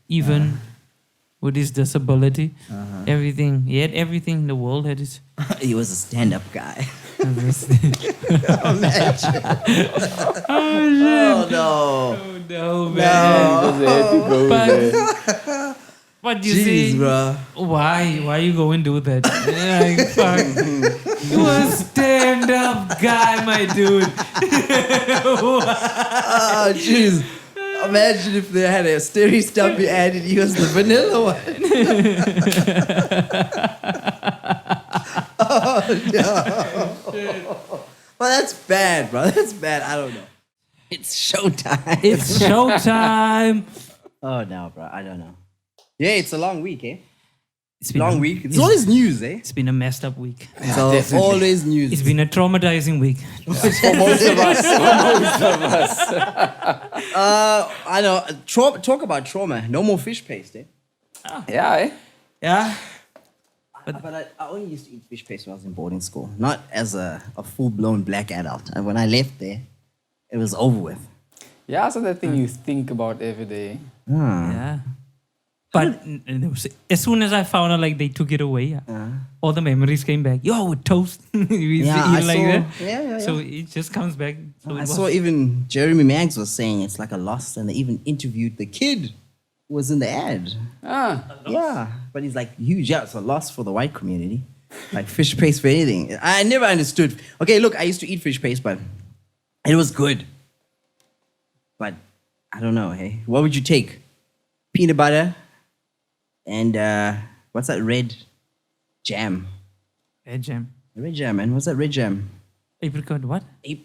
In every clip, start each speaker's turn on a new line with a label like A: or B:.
A: even with his disability, everything. He had everything the world had. His.
B: He was a stand-up guy.
A: Imagine.
B: Oh no!
A: Oh no, man!
B: No.
A: But you
B: Jeez,
A: see,
B: bro.
A: why you go and do that? Like, fuck. You a stand-up guy, my dude.
B: Oh, jeez. Imagine if they had a Stirry Stumpy ad and he was the vanilla one. Oh, no. Well, that's bad, bro. That's bad. I don't know. It's showtime.
A: It's showtime.
B: Oh, no, bro. I don't know. Yeah, it's a long week, eh?
A: It's been
B: Long week. It's always news, eh?
A: It's been a messed up week.
B: So always news.
A: It's been a traumatizing week.
C: For most of us.
B: I know. Talk about trauma. No more fish paste, eh?
C: Yeah, eh?
A: Yeah.
B: But I only used to eat fish paste when I was in boarding school, not as a full-blown black adult. And when I left there, it was over with.
C: Yeah, so that thing you think about every day.
A: Yeah. But as soon as I found out, like, they took it away, all the memories came back. Yo, with toast.
B: Yeah, I
A: like
B: saw.
A: that.
B: Yeah.
A: So it just comes back. So
B: I saw even Jeremy Maggs was saying it's like a loss, and they even interviewed the kid who was in the ad. Yeah, but he's like huge. Yeah, it's a loss for the white community. Like fish paste for anything. I never understood. Okay, look, I used to eat fish paste, but it was good. But I don't know, hey? What would you take? Peanut butter and what's that red jam?
A: Red jam.
B: Red jam, man. What's that red jam?
A: Apricot, what?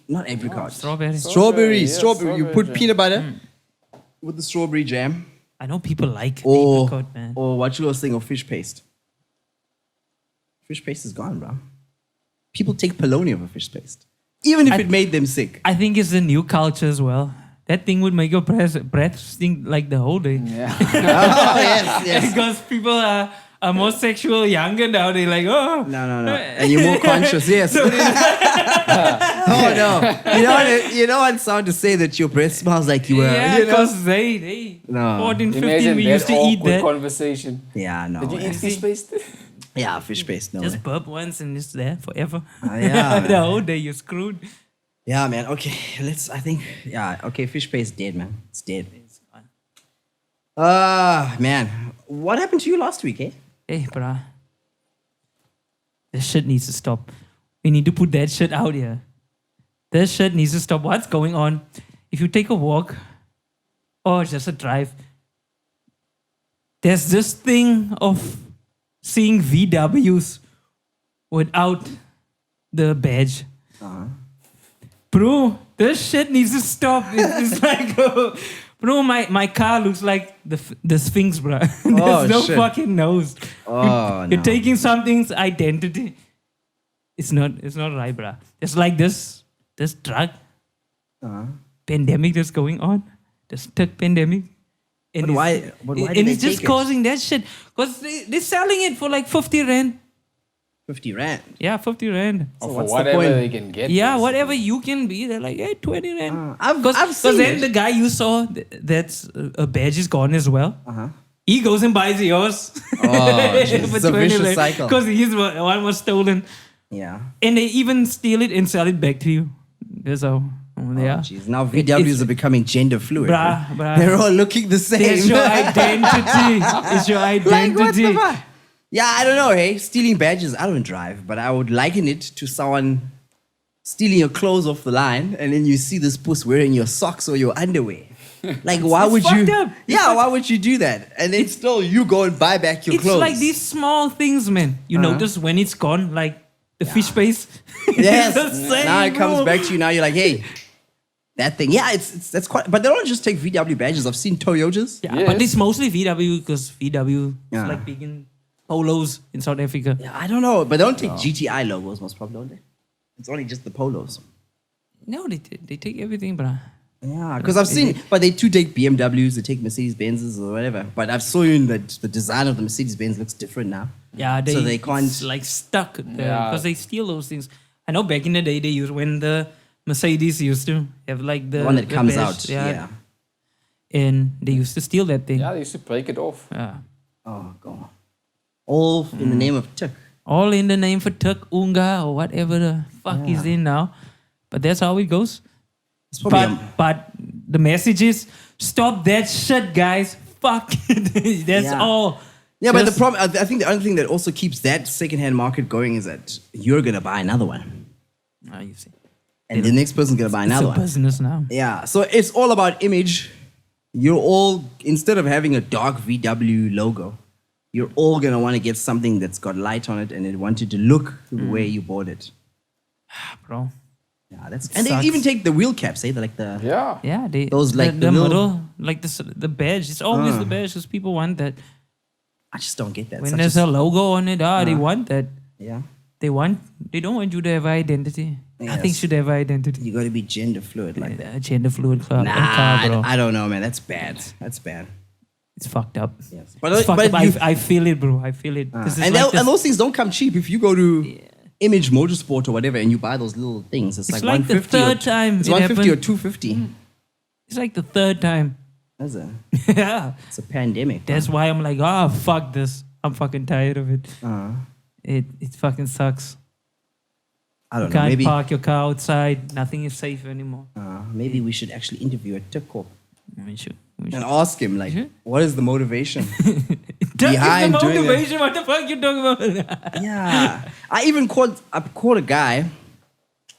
B: Not apricot.
A: Strawberry.
B: Strawberry.
C: Yeah,
B: You put
C: jam.
B: peanut butter with the strawberry jam.
A: I know people like apricot, man.
B: Or what you was saying of fish paste. Fish paste is gone, bro. People take polony over fish paste. Even if it made them sick.
A: I think it's the new culture as well. That thing would make your breath stink like the whole day.
C: Yeah.
B: Oh, yes.
A: Because people are more sexual younger now. They're like, oh.
B: No. And you're more conscious, yes. Oh, no. You know what sound to say that your breath smells like you were,
A: Yeah,
B: you know?
A: because they
B: No.
A: 14, 15,
C: Imagine
A: we
C: that
A: used to eat
C: awkward
A: that.
C: conversation.
B: Yeah, no.
C: Did you eat fish paste?
B: Yeah, fish paste, no.
A: Just burp once and it's there forever.
B: Yeah,
A: The
B: man.
A: whole day you're screwed.
B: Yeah, man. Okay, okay, fish paste dead, man. It's dead. Man. What happened to you last week, eh?
A: Hey, bruh. This shit needs to stop. We need to put that shit out here. This shit needs to stop. What's going on? If you take a walk or just a drive, there's this thing of seeing VWs without the badge. Bro, this shit needs to stop. It's like, bro, my car looks like the Sphinx, bro. There's no
B: shit.
A: fucking nose.
B: Oh,
A: You're
B: no.
A: taking something's identity. It's not right, bro. It's like this drug pandemic that's going on. This third pandemic. And
B: But why did
A: and
B: they
A: it's just
B: take it?
A: causing that shit. Because they're selling it for like 50 rand.
B: 50 rand.
A: Yeah, 50 rand.
C: Or for
B: what's the
C: whatever
B: point?
C: they can get.
A: Yeah,
C: basically.
A: whatever you can be. They're like, hey, 20 rand.
B: I've
A: Because
B: seen
A: then
B: it.
A: the guy you saw, that's a badge is gone as well. He goes and buys yours.
B: Oh, geez. It's a vicious cycle.
A: Because his one was stolen.
B: Yeah.
A: And they even steal it and sell it back to you. That's how they are.
B: Jeez. Now VWs are becoming gender fluid.
A: Bruh.
B: They're all looking the same.
A: It's your identity. It's your
B: Like, what
A: identity.
B: the fuck? Yeah, I don't know, hey. Stealing badges, I don't drive, but I would liken it to someone stealing your clothes off the line and then you see this puss wearing your socks or your underwear. Like, why
A: It's
B: would you?
A: fucked up.
B: Yeah, why would you do that? And then still you go and buy back your
A: It's
B: clothes.
A: like these small things, man. You notice when it's gone, like the fish paste.
B: Yes.
A: It's the same,
B: Now it comes
A: bro.
B: back to you. Now you're like, hey, that thing. Yeah, that's quite. But they don't just take VW badges. I've seen Toyotas.
A: Yeah,
C: Yes.
A: but it's mostly VW because VW
B: Yeah.
A: is like big in polos in South Africa.
B: Yeah, I don't know, but they don't take GTI logos most probably, don't they? It's only just the polos.
A: No, they take everything, bruh.
B: Yeah, because I've seen, but they too take BMWs, they take Mercedes Benzes or whatever. But I've seen that the design of the Mercedes Benz looks different now.
A: Yeah,
B: So they can't-
A: it's like stuck there
C: Yeah.
A: because they steal those things. I know back in the day they used when the Mercedes used to have like the
B: The one that comes
A: badge,
B: out. Yeah.
A: and they used to steal that thing.
C: Yeah, they used to break it off.
A: Yeah.
B: Oh, God. All in the name of Tuk.
A: All in the name for Tuk Unga or whatever the fuck he's in now. But that's how it goes.
B: It's probably
A: But the message is stop that shit, guys. Fuck it. That's
B: Yeah.
A: all.
B: Yeah, but the
A: Just-
B: problem, I think the other thing that also keeps that secondhand market going is that you're going to buy another one.
A: You see.
B: And the next person's going to buy
A: It's
B: another
A: a
B: one.
A: business now.
B: Yeah, so it's all about image. You're all, instead of having a dark VW logo, you're all going to want to get something that's got light on it and it wanted to look the way you bought it.
A: Bro.
B: Yeah, that's, and
A: sucks.
B: they even take the wheel caps, eh? They're like the,
C: Yeah.
A: Yeah,
B: Those, like,
A: the
B: the little-
A: middle, like the badge. It's always the badge because people want that.
B: I just don't get that.
A: When
B: Such
A: there's a logo on it, they want that.
B: yeah,
A: They don't want you to have identity. Nothing
B: Yes.
A: should have identity.
B: you got to be gender fluid like that.
A: Gender fluid car,
B: Nah,
A: bro.
B: I don't know, man. That's bad. That's bad.
A: It's fucked up.
B: Yes.
A: It's fucked up.
B: you-
A: I feel it, bro. I feel it. This is
B: and,
A: like
B: and those things don't come cheap. If you go to Image Motorsport or whatever and you buy those little things, it's like
A: like the
B: 150
A: third time
B: It's
A: it
B: 150 or
A: happened.
B: 250.
A: it's like the third time.
B: That's a,
A: Yeah.
B: it's a pandemic.
A: That's why I'm like, fuck this. I'm fucking tired of it.
B: Uh,
A: It fucking sucks.
B: I
A: You
B: don't know.
A: can't
B: Maybe
A: park your car outside. Nothing is safe anymore.
B: maybe we should actually interview a Tukko
A: We should.
B: and ask him like,
A: Sure.
B: what is the motivation?
A: That is
B: behind
A: the
B: doing it.
A: motivation. What the fuck you talking about?
B: Yeah, I caught a guy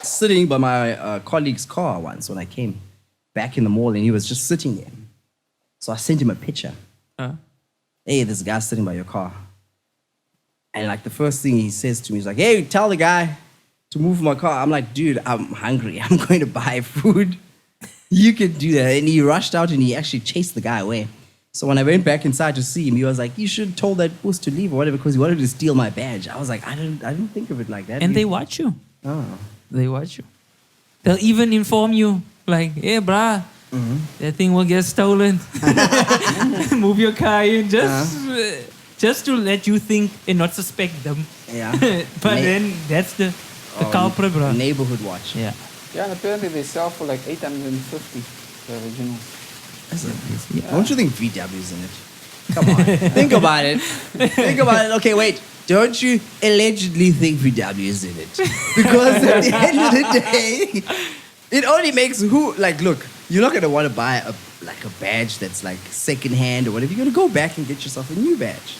B: sitting by my colleague's car once when I came back in the mall, and he was just sitting there. So I sent him a picture. Hey, this guy's sitting by your car. And like the first thing he says to me is like, hey, tell the guy to move my car. I'm like, dude, I'm hungry. I'm going to buy food. You can do that. And he rushed out and he actually chased the guy away. So when I went back inside to see him, he was like, you should have told that boss to leave or whatever because he wanted to steal my badge. I was like, I didn't think of it like that.
A: And they watch you.
B: Oh.
A: They watch you. They'll even inform you, like, hey, brah, that thing will get stolen. Move your car in just to let you think and not suspect them.
B: Yeah.
A: But then that's the culprit, bro.
B: Neighborhood watch.
A: Yeah.
C: Yeah, and apparently they sell for like 850, the original.
B: Don't you think VW's in it? Come on. Think about it. Think about it. Okay, wait. Don't you allegedly think VW is in it? Because at the end of the day, it only makes look, you're not going to want to buy a badge that's like secondhand or whatever. You're going to go back and get yourself a new badge.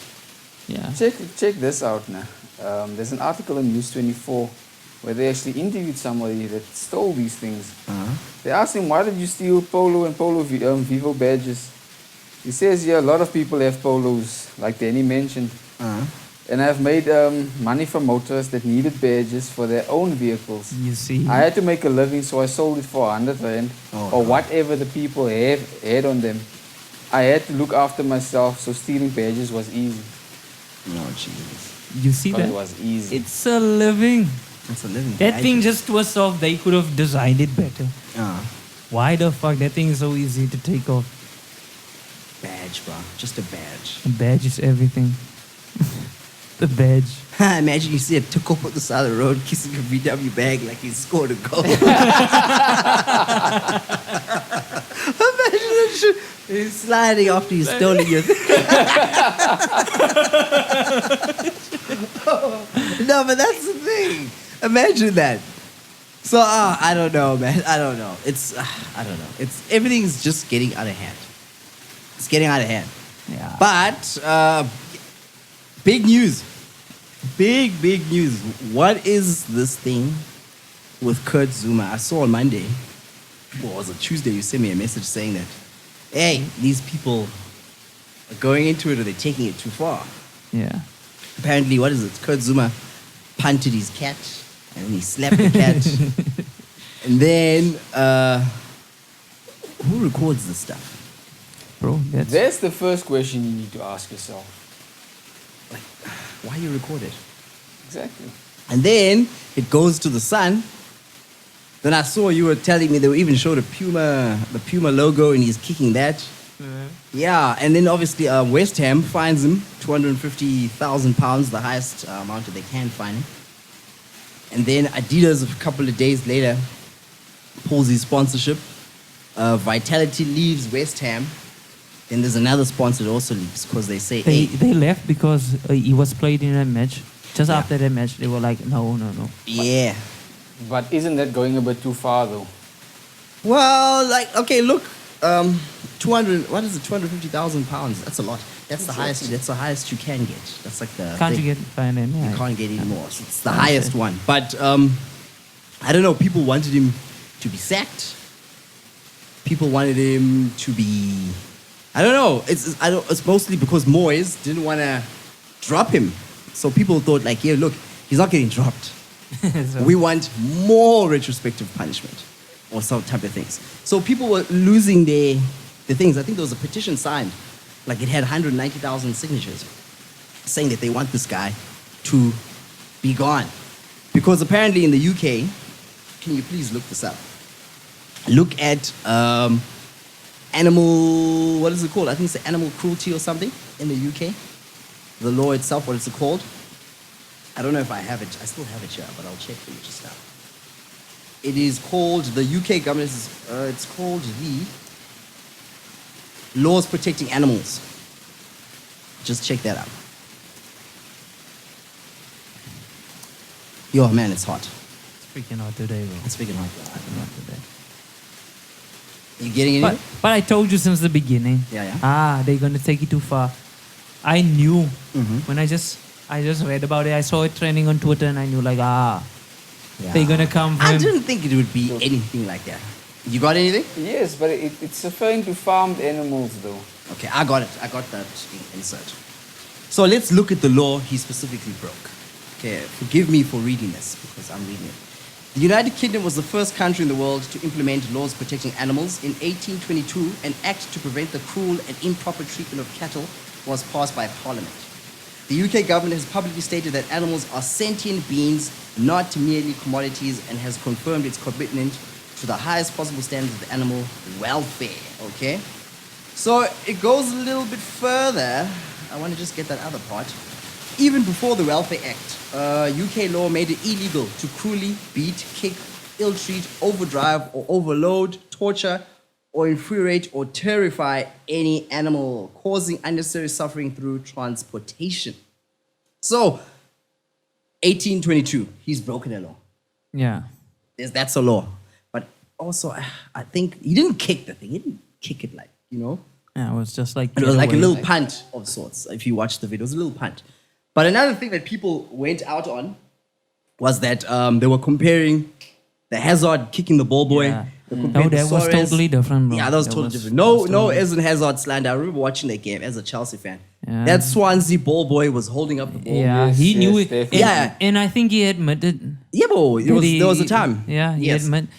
A: Yeah.
C: Check this out now. There's an article in News 24 where they actually interviewed somebody that stole these things. They asked him, why did you steal Polo and Polo Vivo badges? He says, yeah, a lot of people have Polos, like Danny mentioned. And I've made money from motorists that needed badges for their own vehicles.
A: You see.
C: I had to make a living, so I sold it for 100 rand or whatever the people had on them. I had to look after myself, so stealing badges was easy.
B: No, Jesus.
A: You see
C: But
A: that?
C: it was easy.
A: It's a living.
B: That's a living
A: That
B: badge.
A: thing just was off. They could have designed it better.
B: Uh,
A: Why the fuck? That thing is so easy to take off.
B: badge, bro. Just a badge.
A: The badge is everything. The badge.
B: Imagine you see a Tuko on the side of the road kissing a VW bag like he scored a goal. Imagine that shit. He's sliding after he's stolen your thing. No, but that's the thing. Imagine that. So, I don't know, man. I don't know. I don't know. Everything's just getting out of hand. It's getting out of hand.
A: Yeah.
B: But, big news. Big news. What is this thing with Kurt Zouma? I saw on Monday, or was it Tuesday, you sent me a message saying that, hey, these people are going into it or they're taking it too far.
A: Yeah.
B: Apparently, what is it? Kurt Zouma punted his cat and then he slapped the cat. And then, who records this stuff?
A: Bro, that's...
C: That's the first question you need to ask yourself.
B: Like, why you record it?
C: Exactly.
B: And then it goes to the Sun. Then I saw you were telling me they even showed the Puma logo and he's kicking that. Yeah, and then obviously West Ham fines him £250,000, the highest amount that they can fine him. And then Adidas, a couple of days later, pulls his sponsorship. Vitality leaves West Ham, then there's another sponsor that also leaves because they say,
A: They left because he was played in a match. Just
B: Yeah.
A: after that match, they were like, no.
B: yeah.
C: But isn't that going a bit too far though?
B: Well, like, okay, look, 200, what is it, 250,000 pounds? That's a lot. That's the highest you can get. That's like the
A: Can't
B: thing.
A: you get by name?
B: You
A: Yeah.
B: can't get any more. So it's the highest one. But I don't know, people wanted him to be sacked. People wanted him to be, I don't know. It's mostly because Moyes didn't want to drop him. So people thought like, yeah, look, he's not getting dropped.
A: So-
B: We want more retrospective punishment or some type of things. So people were losing their things. I think there was a petition signed. Like it had 190,000 signatures saying that they want this guy to be gone. Because apparently in the UK, can you please look this up? Look at animal, what is it called? I think it's animal cruelty or something in the UK. The law itself, what is it called? I don't know if I have it. I still have it here, but I'll check for you just now. It is called, the UK government, it's called the Laws Protecting Animals. Just check that out. Yo, man, it's hot.
A: It's freaking hot today, bro.
B: It's freaking hot.
A: Freaking hot today.
B: You getting any?
A: But I told you since the beginning.
B: Yeah.
A: They're gonna take it too far. I knew
B: Mhm.
A: when I just read about it. I saw it trending on Twitter, and I knew like
B: Yeah.
A: they're gonna come for
B: I
A: him.
B: didn't think it would be anything like that. You got anything?
C: Yes, but it's referring to farmed animals though.
B: Okay, I got it. I got that insert. So let's look at the law he specifically broke. Okay, forgive me for reading this because I'm reading it. The United Kingdom was the first country in the world to implement laws protecting animals. In 1822, an act to prevent the cruel and improper treatment of cattle was passed by Parliament. The UK government has publicly stated that animals are sentient beings, not merely commodities, and has confirmed its commitment to the highest possible standards of animal welfare. Okay? So it goes a little bit further. I want to just get that other part. Even before the Welfare Act, UK law made it illegal to cruelly beat, kick, ill-treat, overdrive, or overload, torture, or infuriate or terrify any animal, causing unnecessary suffering through transportation. So, 1822, he's broken a law.
A: Yeah.
B: That's a law. But also, I think he didn't kick the thing. He didn't kick it like, you know.
A: Yeah, it was just like
B: It was like a
A: away.
B: little punt of sorts. If you watch the video, it was a little punt. But another thing that people went out on was that they were comparing the Hazard kicking the ball boy.
A: Yeah.
B: They
A: No,
B: compared the
A: that was
B: Suarez.
A: totally different, bro.
B: Yeah, that was
A: That
B: totally
A: was-
B: different.
A: that
B: No,
A: was
B: no,
A: totally-
B: as in Hazard slander. I remember watching that game as a Chelsea fan.
A: Yeah.
B: That Swansea ball boy was holding up the ball.
A: Yeah,
C: Yes,
A: he knew
C: yes,
A: it.
C: definitely.
B: Yeah.
A: And I think he admitted
B: Yeah, bro, there was a time.
A: Yeah, he
B: Yes,
A: admitted.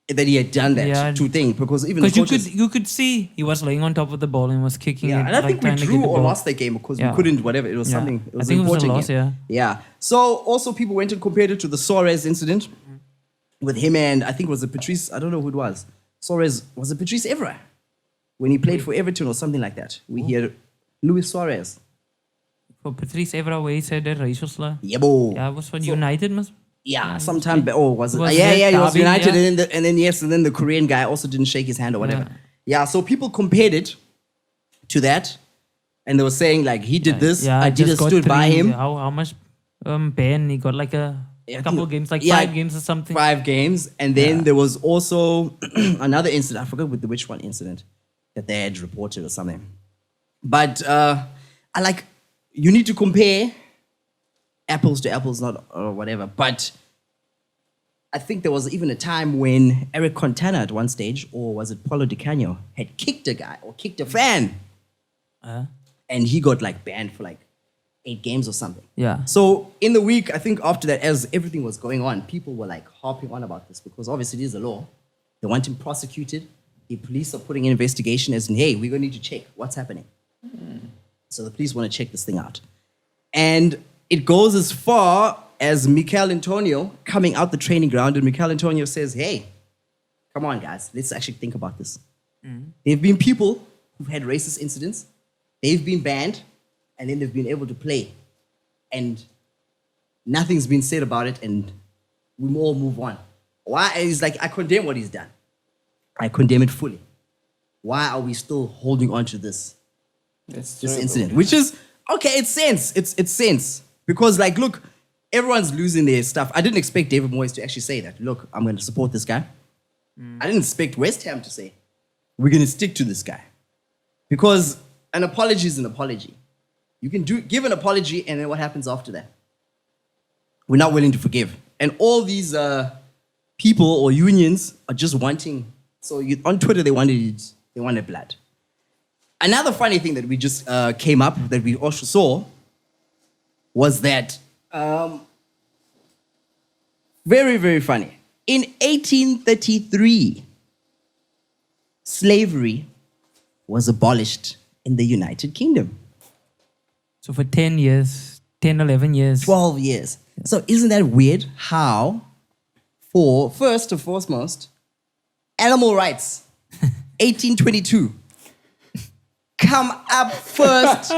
B: that he had done that
A: Yeah.
B: to thing because even the
A: Because
B: coaches.
A: you could see he was laying on top of the ball and was kicking
B: Yeah,
A: it.
B: and I
A: like,
B: think we
A: trying to get
B: drew
A: the
B: or
A: ball.
B: lost that game because
A: Yeah.
B: we couldn't, whatever. It was
A: Yeah.
B: something. It
A: I
B: was
A: think
B: an
A: it was a
B: important
A: loss,
B: game. Yeah. So also people went and compared it to the Suarez incident with him and I think it was it Patrice. I don't know who it was. Suarez was it Patrice Evra when he played for Everton or something like that. We hear Luis Suarez.
A: For Patrice Evra, where he said that racial slur.
B: Yeah, bo.
A: Yeah, it was for United, mas.
B: Yeah, sometime. Was it?
A: Was
B: Yeah,
A: it
B: he was
A: Derby,
B: United,
A: yeah?
B: and then the Korean guy also didn't shake his hand or whatever. Yeah, so people compared it to that, and they were saying like he did this,
A: Yeah,
B: Adidas
A: just got
B: stood by
A: three-
B: him.
A: How much ban? He got like a
B: I
A: couple
B: think-
A: of games, like
B: yeah,
A: 5 games or something.
B: 5 games, and then
A: Yeah.
B: there was also another incident. I forgot which one incident that they had reported or something. But I like you need to compare apples to apples, not or whatever. But I think there was even a time when Eric Contana at one stage, or was it Paulo Di Canio, had kicked a guy or kicked a fan, and he got like banned for like 8 games or something.
A: Yeah.
B: So in the week, I think after that, as everything was going on, people were like harping on about this because obviously it is a law. They want him prosecuted. The police are putting an investigation as in, hey, we're going to need to check what's happening. So the police want to check this thing out. And it goes as far as Mikel Antonio coming out the training ground, and Mikel Antonio says, hey, come on, guys, let's actually think about this. There have been people who've had racist incidents. They've been banned, and then they've been able to play. And nothing's been said about it, and we all move on. Why? And he's like, I condemn what he's done. I condemn it fully. why are we still holding on to this
C: That's
B: this
C: terrible.
B: incident? Which is okay. It's sense. It's sense because like look, everyone's losing their stuff. I didn't expect David Moyes to actually say that. Look, I'm going to support this guy. I didn't expect West Ham to say we're going to stick to this guy because an apology is an apology. You can give an apology, and then what happens after that? We're not willing to forgive, and all these people or unions are just wanting. So on Twitter, they wanted blood. Another funny thing that we just came up that we also saw was that very, very funny. In 1833, slavery was abolished in the United Kingdom.
A: So for 10 years, 10, 11 years.
B: 12 years. So isn't that weird how, for first and foremost, animal rights, 1822, come up first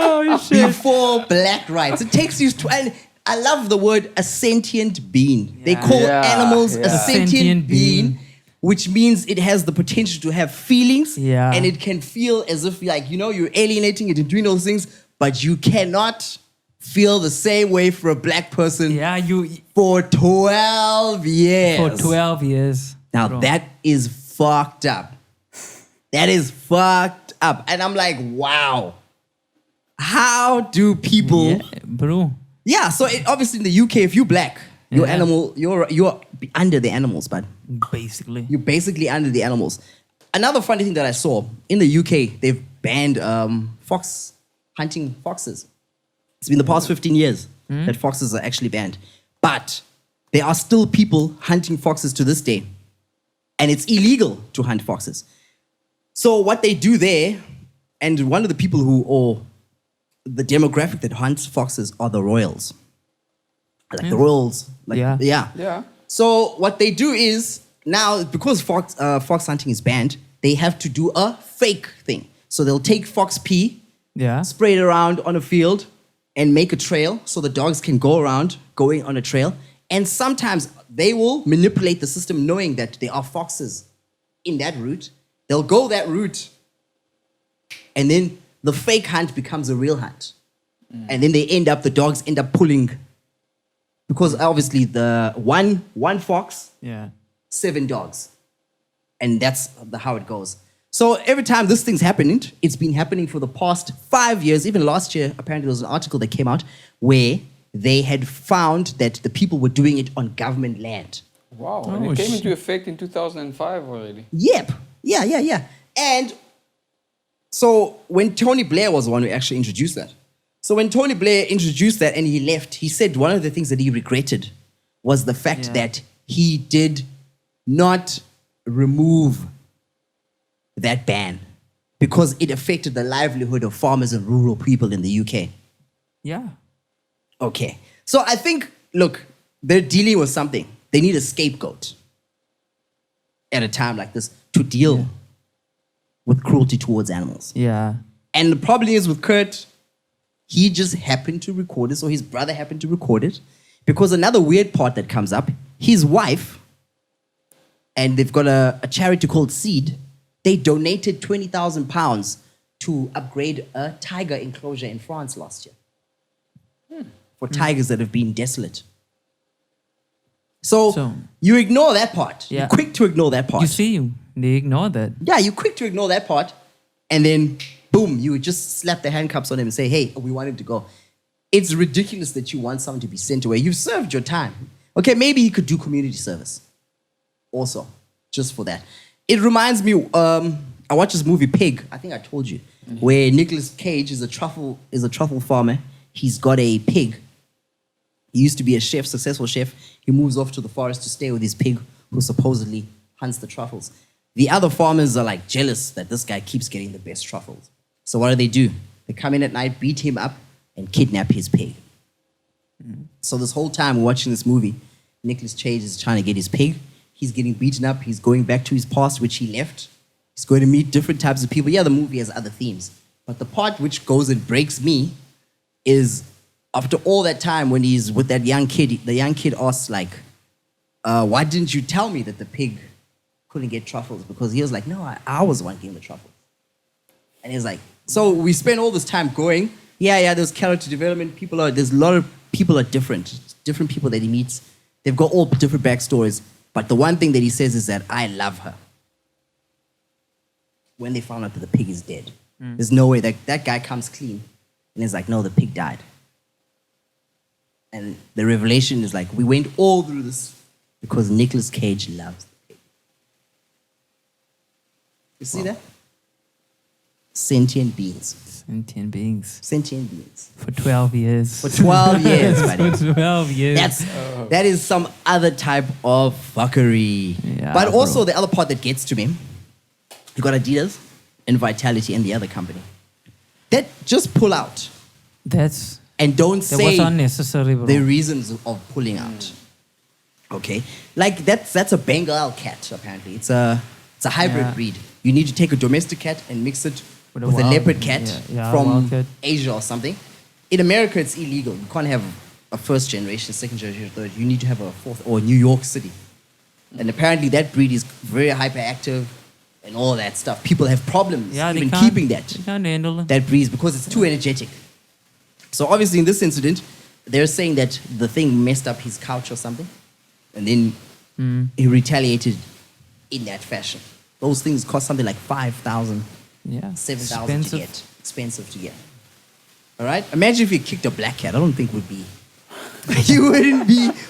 B: before black rights. It takes you to, and I love the word a sentient being. They call animals a sentient being, which means it has the potential to have feelings and it can feel as if like, you know, you're alienating it and doing those things, but you cannot feel the same way for a black person for 12 years.
A: For 12 years.
B: Now that is fucked up. That is fucked up. And I'm like, wow. How do people...
A: Yeah, bro.
B: Yeah, so obviously in the UK, if you're black, you're animal, you're under the animals, but
A: basically.
B: You're basically under the animals. Another funny thing that I saw, in the UK, they've banned hunting foxes. It's been the past 15 years that foxes are actually banned. But there are still people hunting foxes to this day. And it's illegal to hunt foxes. So what they do there, and one of the people or the demographic that hunts foxes are the royals. Like the royals. Yeah. So what they do is, now because fox hunting is banned, they have to do a fake thing. So they'll take fox pee, spray it around on a field, and make a trail so the dogs can go around going on a trail. And sometimes they will manipulate the system knowing that there are foxes in that route. They'll go that route, and then the fake hunt becomes a real hunt. And then the dogs end up pulling, because obviously the one fox, 7 dogs. And that's how it goes. So every time this thing's happening, it's been happening for the past 5 years. Even last year, apparently there was an article that came out where they had found that the people were doing it on government land.
C: Wow, and it came into effect in 2005 already.
B: Yep. Yeah. And so when Tony Blair was the one who actually introduced that. So when Tony Blair introduced that and he left, he said one of the things that he regretted was the fact that he did not remove that ban because it affected the livelihood of farmers and rural people in the UK.
A: Yeah.
B: Okay. So I think, look, they're dealing with something. They need a scapegoat at a time like this to deal with cruelty towards animals.
A: Yeah.
B: And the problem is with Kurt, he just happened to record it, so his brother happened to record it, because another weird part that comes up, his wife, and they've got a charity called Seed, they donated £20,000 to upgrade a tiger enclosure in France last year for tigers that have been desolate. So you ignore that part.
A: Yeah.
B: You're quick to ignore that part.
A: You see, they ignore that.
B: Yeah, you're quick to ignore that part. And then, boom, you just slap the handcuffs on him and say, hey, we want him to go. It's ridiculous that you want someone to be sent away. You've served your time. Okay, maybe he could do community service also, just for that. It reminds me, I watched this movie, Pig, I think I told you, where Nicolas Cage is a truffle farmer. He's got a pig. He used to be a chef, successful chef. He moves off to the forest to stay with his pig, who supposedly hunts the truffles. The other farmers are like jealous that this guy keeps getting the best truffles. So what do? They come in at night, beat him up, and kidnap his pig. So this whole time we're watching this movie, Nicolas Cage is trying to get his pig. He's getting beaten up. He's going back to his past, which he left. He's going to meet different types of people. Yeah, the movie has other themes. But the part which goes and breaks me is after all that time when he's with that young kid, the young kid asks like, why didn't you tell me that the pig couldn't get truffles? Because he was like, no, I was the one getting the truffles. And he's like, so we spend all this time going, there's character development. There's a lot of people are different. Different people that he meets. They've got all different backstories. But the one thing that he says is that I love her. When they found out that the pig is dead. There's no way that guy comes clean. And he's like, no, the pig died. And the revelation is like, we went all through this because Nicolas Cage loves the pig. You see that? Sentient Beings.
A: Sentient Beings.
B: Sentient Beings.
A: For 12 years.
B: For 12 years, buddy.
A: For 12 years.
B: That is some other type of fuckery.
A: Yeah,
B: but also
A: bro.
B: the other part that gets to me, you got Adidas and Vitality and the other company. That just pull out. And don't
A: That
B: say
A: was unnecessary, bro.
B: the reasons of pulling out. Okay? Like that's a Bengal cat, apparently. It's a hybrid breed. You need to take a domestic cat and mix it with a leopard cat from Asia or something. In America, it's illegal. You can't have a first generation, second generation, third. You need to have a fourth, or New York City. And apparently that breed is very hyperactive and all that stuff. People have problems even keeping that.
A: They can't handle it.
B: That breed because it's too energetic. So obviously in this incident, they're saying that the thing messed up his couch or something. And then he retaliated in that fashion. Those things cost something like 5,000, 7,000 to get. Expensive to get. All right? Imagine if you kicked a black cat. I don't think would be... you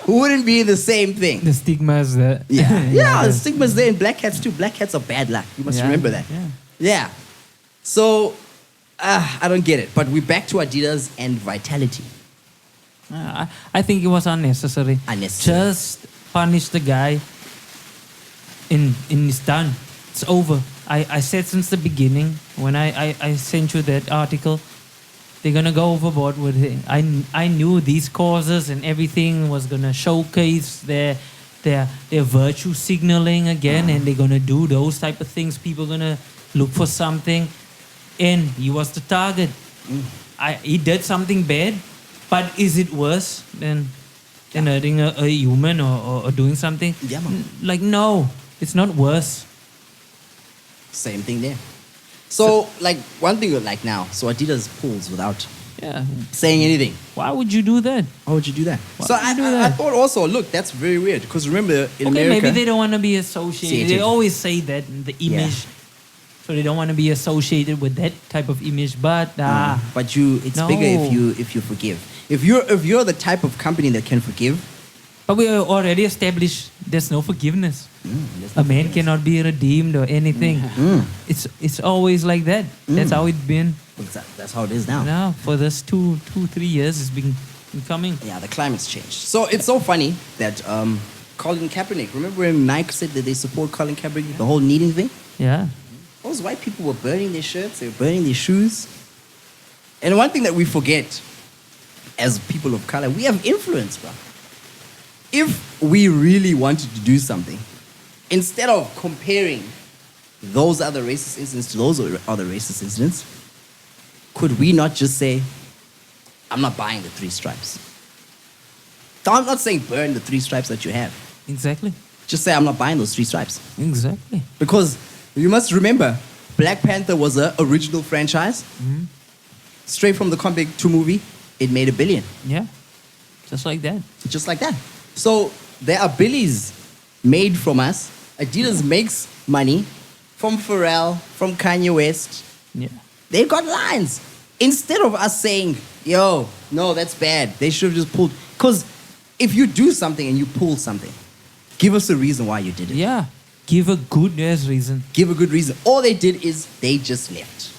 B: wouldn't be the same thing.
A: The stigma is there.
B: Yeah, the stigma's there in black cats too. Black cats are bad luck. You must remember that. Yeah. So, I don't get it. But we're back to Adidas and Vitality.
A: I think it was unnecessary. Just punish the guy and it's done. It's over. I said since the beginning, when I sent you that article, they're going to go overboard with it. I knew these causes and everything was going to showcase their virtue signaling again, and they're going to do those type of things. People going to look for something, and he was the target. He did something bad, but is it worse than hurting a human or doing something?
B: Yeah, man.
A: Like, no, it's not worse.
B: Same thing there. So, like, one thing like now, so Adidas pulls without saying anything.
A: Why would you do that?
B: Why would you do that?
A: Why
B: So
A: would you do that?
B: I thought also, look, that's very weird. Because remember, in America...
A: maybe they don't want to be associated. They always say that, the image. So they don't want to be associated with that type of image. But
B: it's bigger if you forgive. If you're the type of company that can forgive...
A: But we already established there's no forgiveness. A man cannot be redeemed or anything. It's always like that. That's how it's been.
B: That's how it is now.
A: Now, for this 2-3 years, it's been coming.
B: Yeah, the climate's changed. So it's so funny that Colin Kaepernick, remember when Nike said that they support Colin Kaepernick, the whole kneading thing?
A: Yeah.
B: Those white people were burning their shirts, they were burning their shoes. And one thing that we forget as people of color, we have influence, bro. If we really wanted to do something, instead of comparing those other racist incidents to those other racist incidents, could we not just say, I'm not buying the 3 stripes? I'm not saying burn the 3 stripes that you have.
A: Exactly.
B: Just say, I'm not buying those 3 stripes.
A: Exactly.
B: Because you must remember, Black Panther was an original franchise. Straight from the comic to movie, it made $1 billion.
A: Yeah. Just like that.
B: Just like that. So there are billies made from us. Adidas makes money from Pharrell, from Kanye West.
A: Yeah.
B: They've got lines. Instead of us saying, yo, no, that's bad. They should have just pulled. Because if you do something and you pull something, give us a reason why you did it.
A: Yeah. Give a good reason.
B: Give a good reason. All they did is they just left.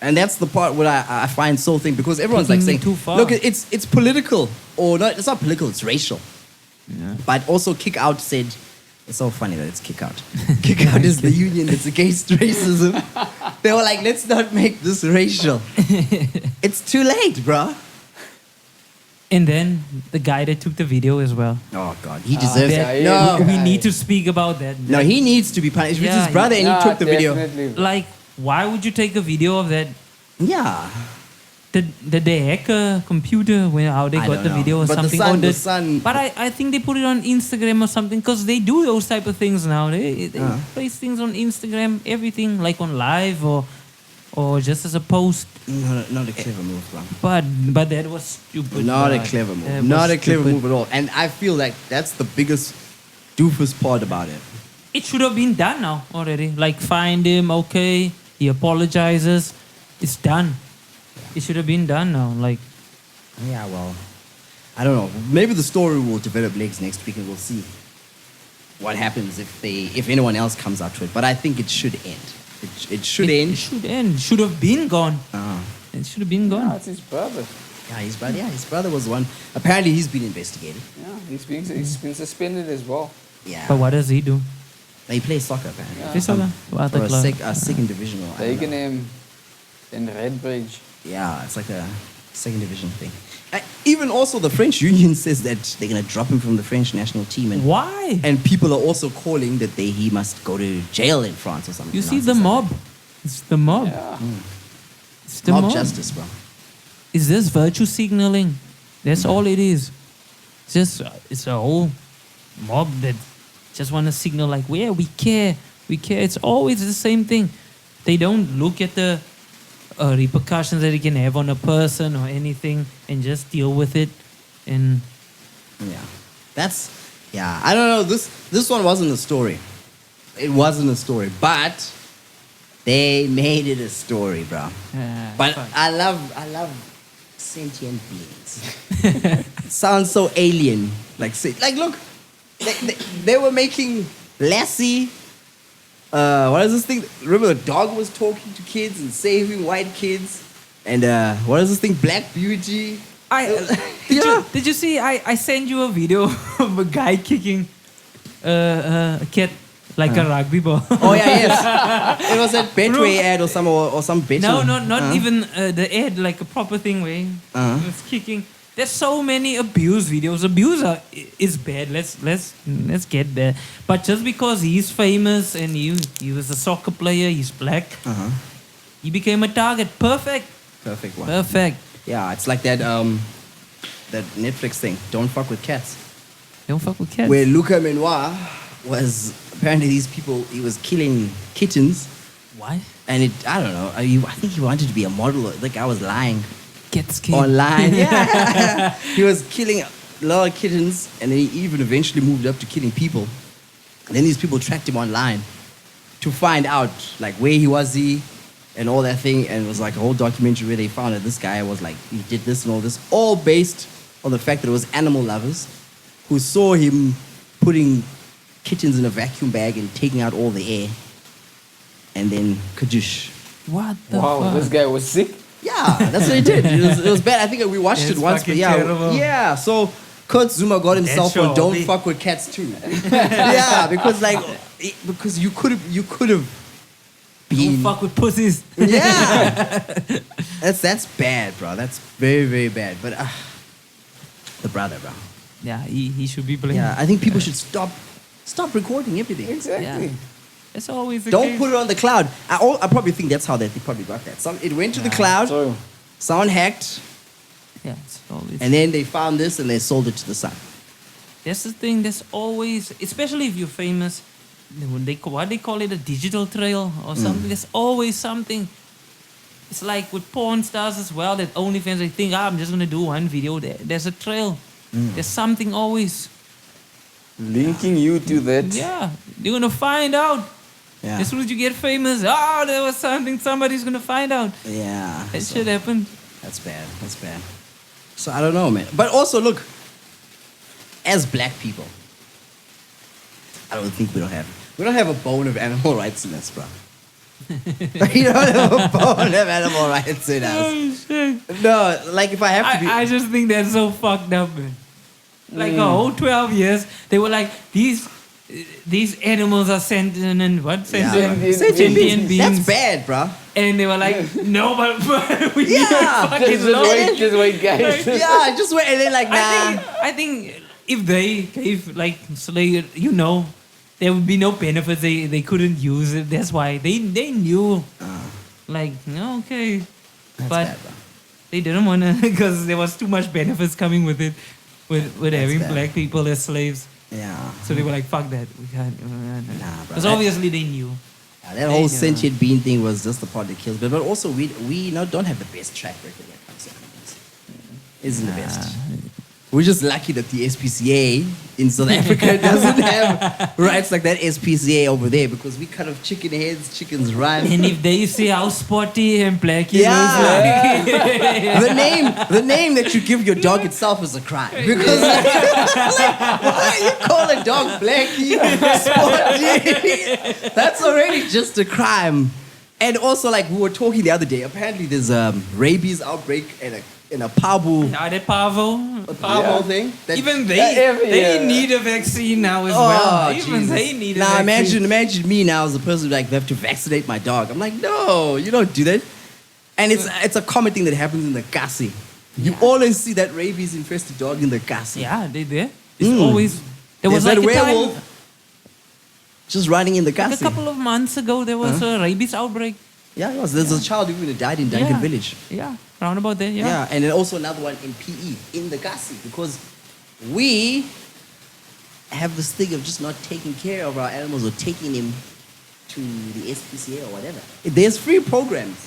B: And that's the part where I find so thing, because everyone's
A: Taking
B: like saying,
A: too far.
B: look, it's political. Or not, it's not political, it's racial.
A: Yeah.
B: But also Kick Out said, it's so funny that it's Kick Out. Kick Out is the union that's against racism. They were like, let's not make this racial. It's too late, bro.
A: And then the guy that took the video as well.
B: Oh, God, he deserves it.
A: No, we need to speak about that.
B: No, he needs to be punished. It's his brother and he took the video.
A: Like, why would you take a video of that?
B: Yeah.
A: Did they hack a computer when how they
B: I
A: got
B: don't
A: the
B: know.
A: video or
B: But
A: something?
B: the Sun.
A: But I think they put it on Instagram or something because they do those type of things now. They place things on Instagram, everything like on live or just as a post.
B: Not a clever move, bro.
A: But that was stupid.
B: Not a
A: bruh.
B: clever
A: That
B: move.
A: was
B: Not a clever
A: stupid.
B: move at all. And I feel like that's the biggest doofus part about it.
A: It should have been done now already. Like find him, okay. He apologizes. It's done. It should have been done now. Like
B: Yeah, well, I don't know. Maybe the story will develop legs next week and we'll see what happens if anyone else comes out to it. But I think it should end. It should end.
A: It should end. It should have been gone. It should have been
C: No,
A: gone.
C: it's his brother.
B: Yeah, his brother was one. Apparently, he's been investigated.
C: Yeah, he's been suspended as well.
B: Yeah.
A: But what does he do?
B: He plays soccer, apparently.
C: Yeah.
A: Play soccer? What
B: For
A: the
B: a,
A: club?
B: second division. Or I don't know.
C: Dagenham and Redbridge.
B: Yeah, it's like a second division thing. Even also, the French union says that they're going to drop him from the French national team.
A: Why?
B: And people are also calling that he must go to jail in France or something.
A: You see
B: nonsense
A: the
B: like
A: mob. It's the mob.
C: Yeah.
A: It's the
B: that.
A: mob.
B: Mob justice, bro.
A: Is this virtue signaling? That's all it is. It's a whole mob that just want to signal like, yeah, we care. We care. It's always the same thing. They don't look at the repercussions that it can have on a person or anything and just deal with it. And
B: Yeah. I don't know. This one wasn't a story. It wasn't a story, but they made it a story, bro. But
A: fine.
B: I love sentient beings. Sounds so alien. Like look, they were making Lassie. What is this thing? Remember the dog was talking to kids and saving white kids? And what is this thing? Black Beauty.
A: Did you see? I sent you a video of a guy kicking a cat like a rugby ball.
B: Oh yeah, yes. It was that Betway ad or some betting.
A: No, not even the ad, like a proper thing where he was kicking. There's so many abuse videos. Abuse is bad. Let's get there. But just because he's famous and he was a soccer player, he's black, he became a target. Perfect
B: Perfect one.
A: Perfect.
B: Yeah, it's like that that Netflix thing. Don't fuck with cats.
A: Don't fuck with cats.
B: Where Luca Menoir was apparently these people. He was killing kittens,
A: Why?
B: and I don't know. I think he wanted to be a model. Like I was lying.
A: Cat skin.
B: Online. Yeah. He was killing a lot of kittens and then he even eventually moved up to killing people. And then these people tracked him online to find out like where he was and all that thing, and it was like a whole documentary where they found that this guy was like, he did this and all this, all based on the fact that it was animal lovers who saw him putting kittens in a vacuum bag and taking out all the air. And then kadoosh.
A: What the
C: Wow,
A: fuck?
C: this guy was sick.
B: Yeah, that's what he did. It was bad. I think we watched
A: It's
B: it once, but
A: fucking
B: yeah,
A: terrible.
B: yeah. So Kurt Zouma got himself
A: That's
B: on "Don't
A: your
B: fuck with cats" too. Yeah, because you could have
A: Don't
B: been.
A: fuck with pussies.
B: Yeah, that's bad, bro. That's very very bad. But the brother, bro.
A: Yeah, he should be blamed.
B: Yeah, I think people should stop recording everything.
C: Exactly.
A: Yeah. That's always the
B: Don't
A: case.
B: put it on the cloud. I probably think that's how they probably got that. It went to the cloud.
C: So,
B: Someone hacked,
A: Yeah, it's always.
B: and then they found this and they sold it to the sun.
A: That's the thing. There's always, especially if you're famous, when they call it a digital trail or something. There's always something. It's like with porn stars as well. That OnlyFans, they think, I'm just gonna do one video. There's a trail. There's something always.
C: linking you to that.
A: Yeah, you're gonna find out.
B: Yeah.
A: As soon as you get famous, there was something. Somebody's gonna find out.
B: Yeah.
A: That
B: so-
A: shit happened.
B: That's bad. That's bad. So I don't know, man. But also, look, as black people, I don't think we don't have a bone of animal rights in us, bro. We don't have a bone of animal rights in us.
A: Oh shit!
B: No, like if I have to be.
A: I just think that's so fucked up, man. Like a whole 12 years, they were like, these animals are sentient and what? Sentient beings.
B: That's bad, bro.
A: And they were like, no, but we
B: Yeah,
A: need fucking
C: Just
A: law.
C: wait, guys.
B: Yeah, just wait and then like nah.
A: I think if they gave like slave, there would be no benefits. They couldn't use it. That's why they knew. Like, okay.
B: That's
A: but
B: bad, bro.
A: They didn't want to because there was too much benefits coming with it, with having
B: bad.
A: black people as slaves.
B: Yeah.
A: So they were like, fuck that. We can't.
B: Nah, bro.
A: Because obviously they knew.
B: Yeah, that whole sentient being thing was just the part that kills. But also, we don't have the best track record when it comes to animals. Isn't the best. We're just lucky that the SPCA in South Africa doesn't have rights like that SPCA over there because we cut off chicken heads, chickens run.
A: And if they see how spotty and black he
B: Yeah.
A: looks like.
B: the name that you give your dog itself is a crime. Because why you call a dog Blackie, Spotty? That's already just a crime. And also, like we were talking the other day, apparently there's a rabies outbreak in a Pabu
A: Are Pavo?
B: thing. That,
A: Even they need a vaccine now as well. Even
B: Jesus.
A: they need a
B: now
A: vaccine.
B: imagine me now as a person like they have to vaccinate my dog. I'm like, no, you don't do that. And it's a common thing that happens in the Kasi. You always see that rabies infested dog in the Kasi.
A: Yeah, they did. It's always. There was
B: There's
A: like
B: that
A: a time,
B: werewolf just running in the
A: like a
B: Kasi.
A: couple of months ago, there was a rabies outbreak.
B: Yeah, it was. There's a child who died in Duncan
A: Yeah.
B: Village.
A: Yeah, round about there.
B: Yeah.
A: Yeah.
B: And then also another one in PE in the Kasi because we have this thing of just not taking care of our animals or taking them to the SPCA or whatever. There's free programs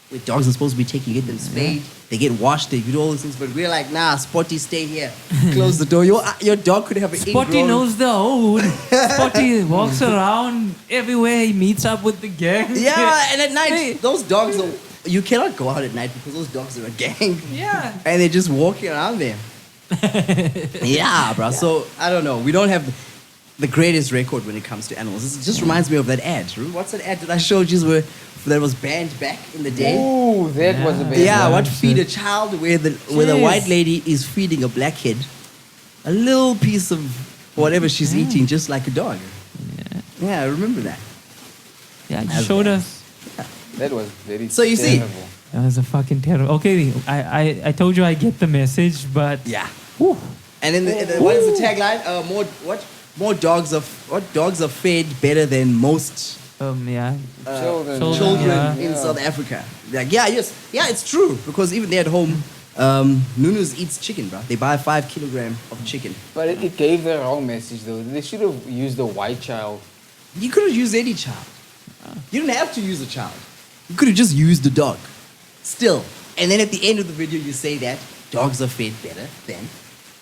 B: where dogs are supposed to be taken, you get them spayed, they get washed, they do all those things, but we're like, nah, Spotty, stay here. Close the door. Your dog could have an
A: Spotty
B: ingrown-
A: knows the hood. Spotty walks around everywhere. He meets up with the gang.
B: Yeah, and at night,
A: Hey.
B: those dogs are, you cannot go out at night because those dogs are a gang.
A: Yeah.
B: And they're just walking around there. Yeah, bro. So, I don't know. We don't have the greatest record when it comes to animals. This just reminds me of that ad. Remember what's that ad that I showed you that was banned back in the day?
C: Ooh, that was a bad
B: Yeah,
C: one.
B: what feed a child where the white lady is feeding a black kid a little piece of whatever she's eating, just like a dog. Yeah, I remember that.
A: Yeah, you showed us.
C: That was very
B: So you see-
C: terrible.
A: That was a fucking terrible. Okay, I told you I get the message, but
B: Yeah.
A: Whew.
B: And then what is the tagline? More dogs are fed better than most
A: yeah.
C: Children.
B: children
A: Yeah.
B: in South Africa. Like, yeah, it's true because even there at home, Nunu's eats chicken, bro. They buy 5 kilograms of chicken.
C: But it gave the wrong message though. They should have used the white child.
B: You could have used any child. You didn't have to use a child. You could have just used the dog. Still. And then at the end of the video, you say that dogs are fed better than.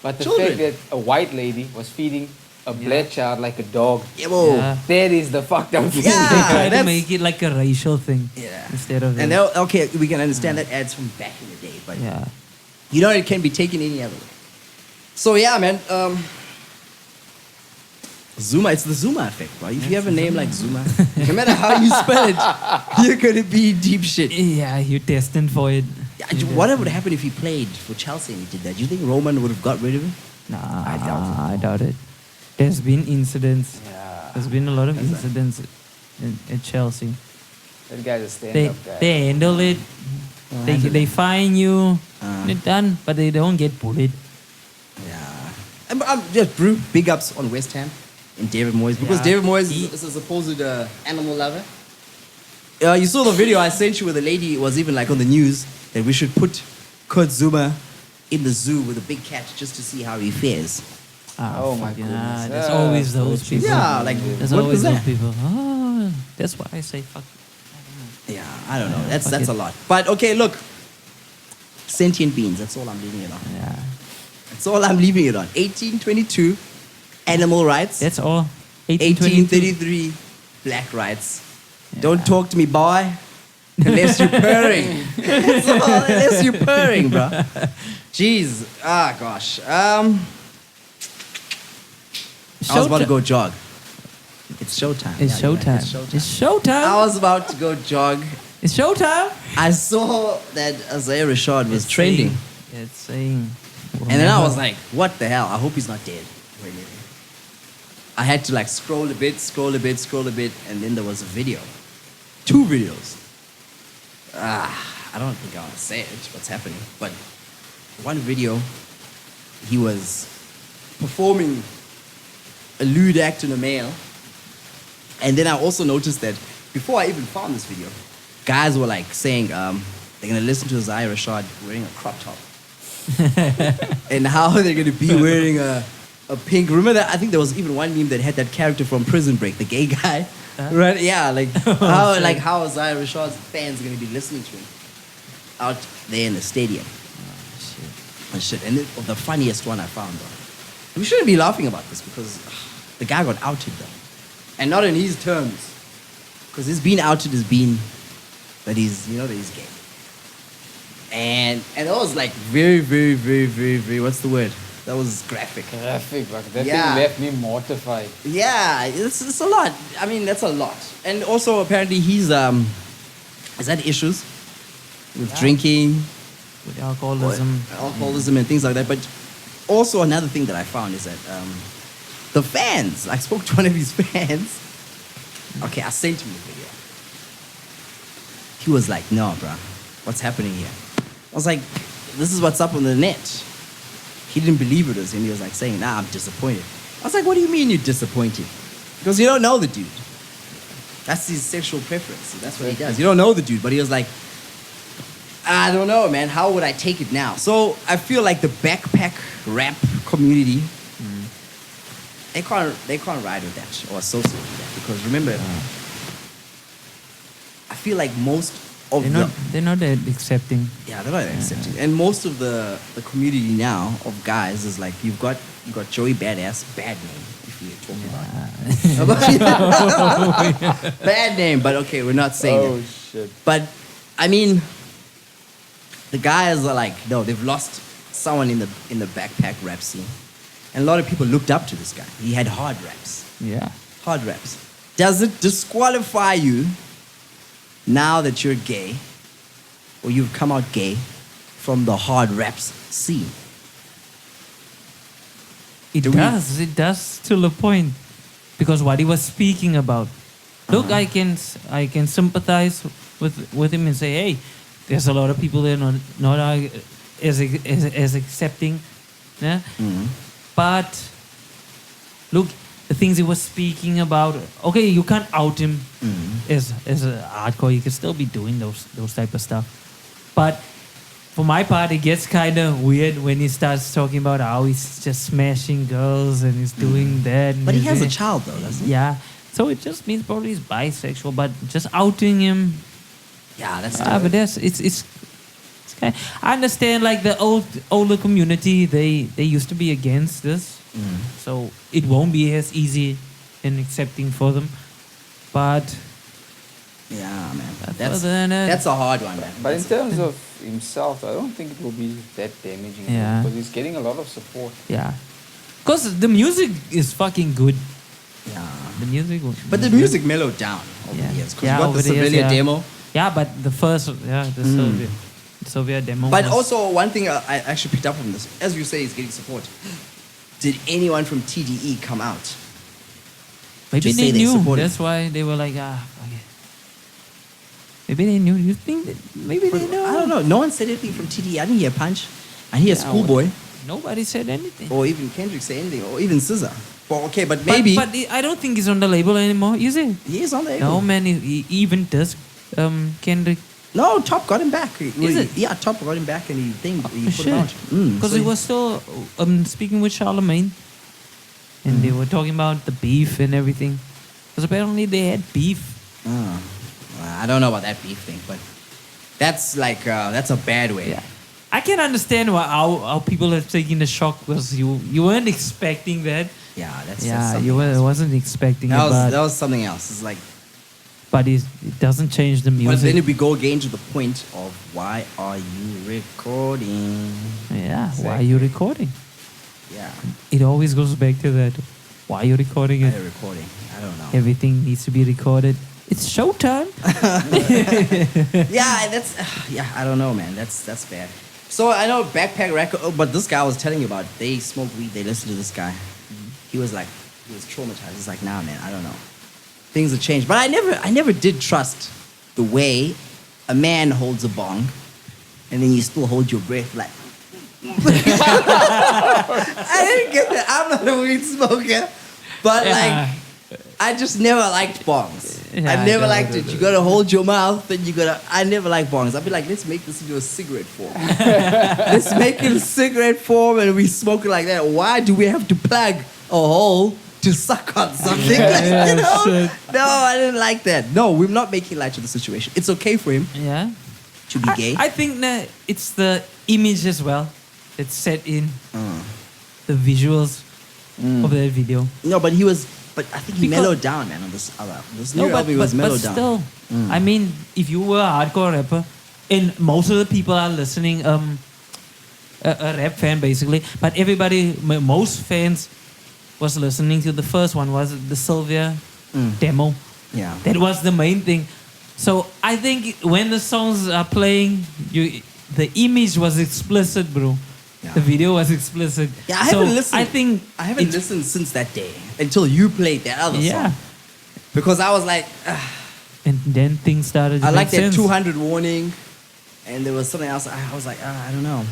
C: But the
B: Children.
C: fact that a white lady was feeding a black child like a dog,
B: Yeah, whoa.
A: Yeah.
C: that is the fucked up thing.
B: Yeah.
A: They try to
B: that's-
A: make it like a racial thing.
B: Yeah.
A: Instead of
B: And okay, we can understand that ads from back in the day, but
A: yeah.
B: you know it can be taken any other way. So yeah, man. Zouma, it's the Zouma effect, bro. If you have a name like Zouma, no matter how you spell it, you're gonna be deep shit.
A: Yeah, you're destined for it.
B: Yeah, what would happen if he played for Chelsea and he did that? Do you think Roman would have got rid of him?
A: Nah,
B: I doubt it.
A: I doubt it. There's been incidents.
C: Yeah.
A: There's been a lot of incidents at Chelsea.
C: That guy's a stand-up guy.
A: They handle it. They fine you. They're done, but they don't get bullied.
B: Yeah. I'm just big ups on West Ham and David Moyes because
A: Yeah.
B: David Moyes is a supposed animal lover. You saw the video I sent you where the lady was even like on the news that we should put Kurt Zouma in the zoo with a big cat just to see how he fares.
C: Oh my
A: fuck,
C: goodness.
A: There's always those
C: so
A: people.
B: Yeah, like
A: There's
B: what
A: always
B: was
A: those
B: that?
A: people. Oh, that's why I say fuck.
B: Yeah, I don't know.
A: Yeah,
B: That's
A: fuck
B: a
A: it.
B: lot. But okay, look. Sentient beings, that's all I'm leaving it on.
A: Yeah,
B: That's all I'm leaving it on. 1822, animal rights.
A: that's all. 1822.
B: 1833, black rights. Don't talk to me, boy. Unless you're purring. That's all, unless you're purring, bro. Jeez. Ah, gosh. I was about to go jog. It's showtime.
A: It's
B: Yeah, you're right.
A: showtime.
B: It's showtime.
A: It's showtime.
B: I was about to go jog.
A: It's showtime.
B: I saw that Isiah Rashad was trending.
A: It's saying.
B: And then I was like, what the hell? I hope he's not dead. I had to like scroll a bit, and then there was a video. 2 videos. I don't think I want to say it, what's happening. But one video, he was performing a lewd act on a male. And then I also noticed that before I even found this video, guys were like saying, the they're gonna listen to Isiah Rashad wearing a crop top. And how they're gonna be wearing a pink. Remember that? I think there was even one meme that had that character from Prison Break, the gay guy. Right? Yeah, like how Isiah Rashad's fans are gonna be listening to him out there in the stadium. And shit. And the funniest one I found though. We shouldn't be laughing about this because the guy got outed though. And not in his terms. Because his being outed has been that he's gay. And that was like very, very, very, very, very, what's the word? That was graphic.
C: Graphic, but that
B: Yeah.
C: thing left me mortified.
B: Yeah, it's a lot. I mean, that's a lot. And also apparently he's had issues with drinking,
A: With alcoholism.
B: and things like that. But also another thing that I found is that the fans, I spoke to one of his fans. Okay, I sent him the video. He was like, no, bro, what's happening here? I was like, this is what's up on the net. He didn't believe it was him. He was like saying, nah, I'm disappointed. I was like, what do you mean you're disappointed? Because you don't know the dude. That's his sexual preference. That's what he does. You don't know the dude, but he was like, I don't know, man. How would I take it now? So I feel like the backpack rap community, they can't ride with that or associate with that because remember, I feel like most of
A: They're not that accepting.
B: they're not accepting, and most of the community now of guys is like you got Joey Badass, bad name if you're talking about bad name, but okay, we're not saying that.
C: Shit.
B: But I mean, the guys are like, no, they've lost someone in the backpack rap scene. And a lot of people looked up to this guy. He had hard raps.
A: Yeah.
B: Hard raps. Does it disqualify you now that you're gay or you've come out gay from the hard raps scene?
A: It does to the point. Because what he was speaking about. Look, I can sympathize with him and say, hey, there's a lot of people that are not as accepting. Yeah?
B: Mm-hmm.
A: But look, the things he was speaking about, okay, you can't out him as a hardcore. You can still be doing those type of stuff. But for my part, it gets kind of weird when he starts talking about how he's just smashing girls and he's doing that.
B: But he has a child though, doesn't he?
A: Yeah. So it just means probably he's bisexual, but just outing him.
B: Yeah, that's
A: But it's kind I understand like the older community, they used to be against this. So it won't be as easy and accepting for them. But
B: yeah, man.
A: other than that-
B: That's a hard one, man.
C: But in terms of himself, I don't think it will be that damaging.
A: Yeah.
C: Because he's getting a lot of support.
A: yeah. Because the music is fucking good.
B: Yeah.
A: The music
B: But the music mellowed down over
A: Yeah.
B: the years. Because
A: Yeah,
B: you got
A: over
B: the
A: the years,
B: Sevilla
A: yeah.
B: demo.
A: Yeah, but the first Soviet demo.
B: But
A: was-
B: also, one thing I actually picked up from this, as you say, is getting support. Did anyone from TDE come out?
A: maybe
B: just
A: they
B: say they
A: knew.
B: support it.
A: That's why they were like, fuck it. Maybe they knew. You think that maybe they knew?
B: I don't know. No one said anything from TDE. I didn't hear Punch. I hear Schoolboy.
A: Nobody said anything.
B: Or even Kendrick say anything. Or even SZA. Well, okay, but maybe.
A: But I don't think he's on the label anymore, is he?
B: he is on the
A: No,
B: label.
A: man. He even does Kendrick.
B: No, Top got him back.
A: Is it?
B: Yeah, Top got him back and he put him
A: Shit.
B: out.
A: Because
B: So
A: he was still speaking with Charlemagne. And they were talking about the beef and everything. Because apparently they had beef.
B: Well, I don't know about that beef thing, but that's like, that's a bad way.
A: Yeah. I can understand how people are taking the shock because you weren't expecting that.
B: Yeah, that's
A: Yeah,
B: something
A: you
B: else.
A: wasn't expecting
B: That
A: it,
B: was something else. It's like,
A: but it doesn't change the
B: but
A: music.
B: then we go again to the point of why are you recording?
A: Yeah, why are you recording?
B: Yeah,
A: It always goes back to that. Why are you recording
B: why
A: it?
B: are you recording? I don't know.
A: Everything needs to be recorded. It's showtime.
B: Yeah, that's I don't know, man. That's bad. So I know backpack record, but this guy I was telling you about, they smoke weed, they listen to this guy. He was traumatized. He's like, nah, man, I don't know. Things have changed, but I never did trust the way a man holds a bong, and then you still hold your breath like. I didn't get that. I'm not a weed smoker, but
A: Yeah.
B: I just never liked bongs.
A: Yeah,
B: I never
A: I
B: liked it. You gotta hold your mouth and you gotta. I never liked bongs. I'd be like, let's make this into a cigarette form. Let's make it a cigarette form and we smoke it like that. Why do we have to plug a hole to suck on something?
A: Yeah, shit.
B: No, I didn't like that. No, we're not making light of the situation. It's okay for him
A: Yeah.
B: to be gay.
A: I think that it's the image as well that's set in the visuals of that video.
B: No, but he was. But I think he
A: Because-
B: mellowed down, man, on this album. This new
A: No, but,
B: album he was
A: but
B: mellowed down.
A: still, I mean, if you were a hardcore rapper, and most of the people are listening, a rap fan basically, but everybody, most fans was listening to the first one, was the Sylvia demo.
B: Yeah.
A: That was the main thing. So I think when the songs are playing, the image was explicit, bro.
B: Yeah.
A: The video was explicit.
B: Yeah, I
A: So
B: haven't listened.
A: I think
B: I haven't
A: it's-
B: listened since that day until you played that other
A: Yeah.
B: song. Because I was like,
A: And then things started to
B: I
A: make
B: like that
A: sense.
B: 200 warning, and there was something else. I was like, I don't know.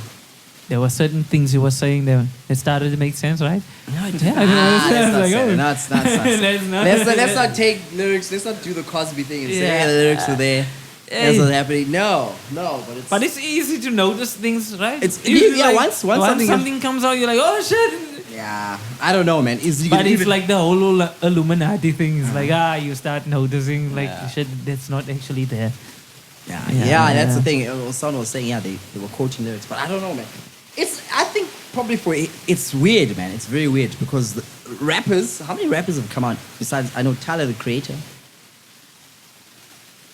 A: There were certain things he was saying that it started to make sense, right?
B: No, it
A: Yeah, I
B: let's
A: was
B: not
A: like,
B: say
A: oh.
B: it. No, it's not.
A: Let's not-
B: Let's not take lyrics. Let's not do the Cosby thing and say,
A: Yeah.
B: hey, the lyrics are there.
A: Hey.
B: That's what's happening. No, but it's.
A: But it's easy to notice things, right?
B: It's-
A: Usually,
B: yeah, once
A: something comes out, you're like, oh shit.
B: yeah, I don't know, man. Is you
A: But
B: can
A: it's
B: even-
A: like the whole Illuminati thing. It's like, you start noticing, like,
B: Yeah.
A: shit that's not actually there.
B: Yeah, that's
A: yeah.
B: the thing. Someone was saying, they were quoting lyrics, but I don't know, man. I think probably it's weird, man. It's very weird because the rappers, how many rappers have come out besides, I know Tyler, the Creator.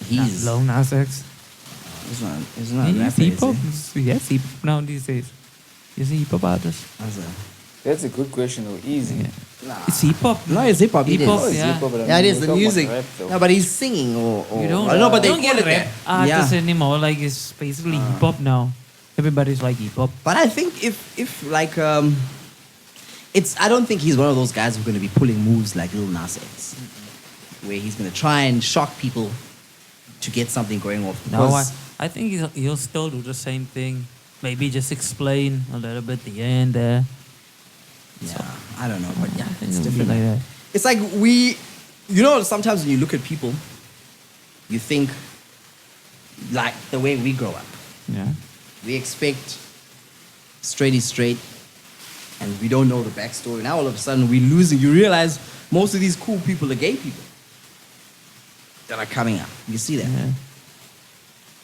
B: He's
A: Lil Nas X.
B: he's not a
A: He's
B: rapper, is
A: hip hop.
B: he?
A: Yes, hip hop now these days. He's a hip hop artist.
C: That's a good question, though. Easy.
A: Yeah. It's hip hop.
B: No, it's hip hop. It
A: Hip-hop,
B: is.
A: yeah.
C: Hip-hop, but I
B: Yeah, it
C: mean,
B: is
C: we're
B: the
C: talking about
B: music.
C: rap, though.
B: No, but he's singing or
A: You don't,
B: I don't know, but they
A: don't
B: call
A: get
B: it
A: rap
B: that.
A: artists
B: Yeah.
A: anymore. Like it's basically hip hop now. Everybody's like hip hop.
B: But I think if like I don't think he's one of those guys who's going to be pulling moves like Lil Nas X, where he's going to try and shock people to get something going off.
A: No,
B: Because
A: I think he'll still do the same thing. Maybe just explain a little bit the end there.
B: yeah, I don't know, but yeah,
A: I think
B: it's
A: it'll be
B: different.
A: like that.
B: It's like sometimes when you look at people, you think like the way we grow up.
A: Yeah.
B: We expect straight is straight, and we don't know the backstory. Now all of a sudden we're losing. You realize most of these cool people are gay people that are coming up. You see that?
A: Yeah.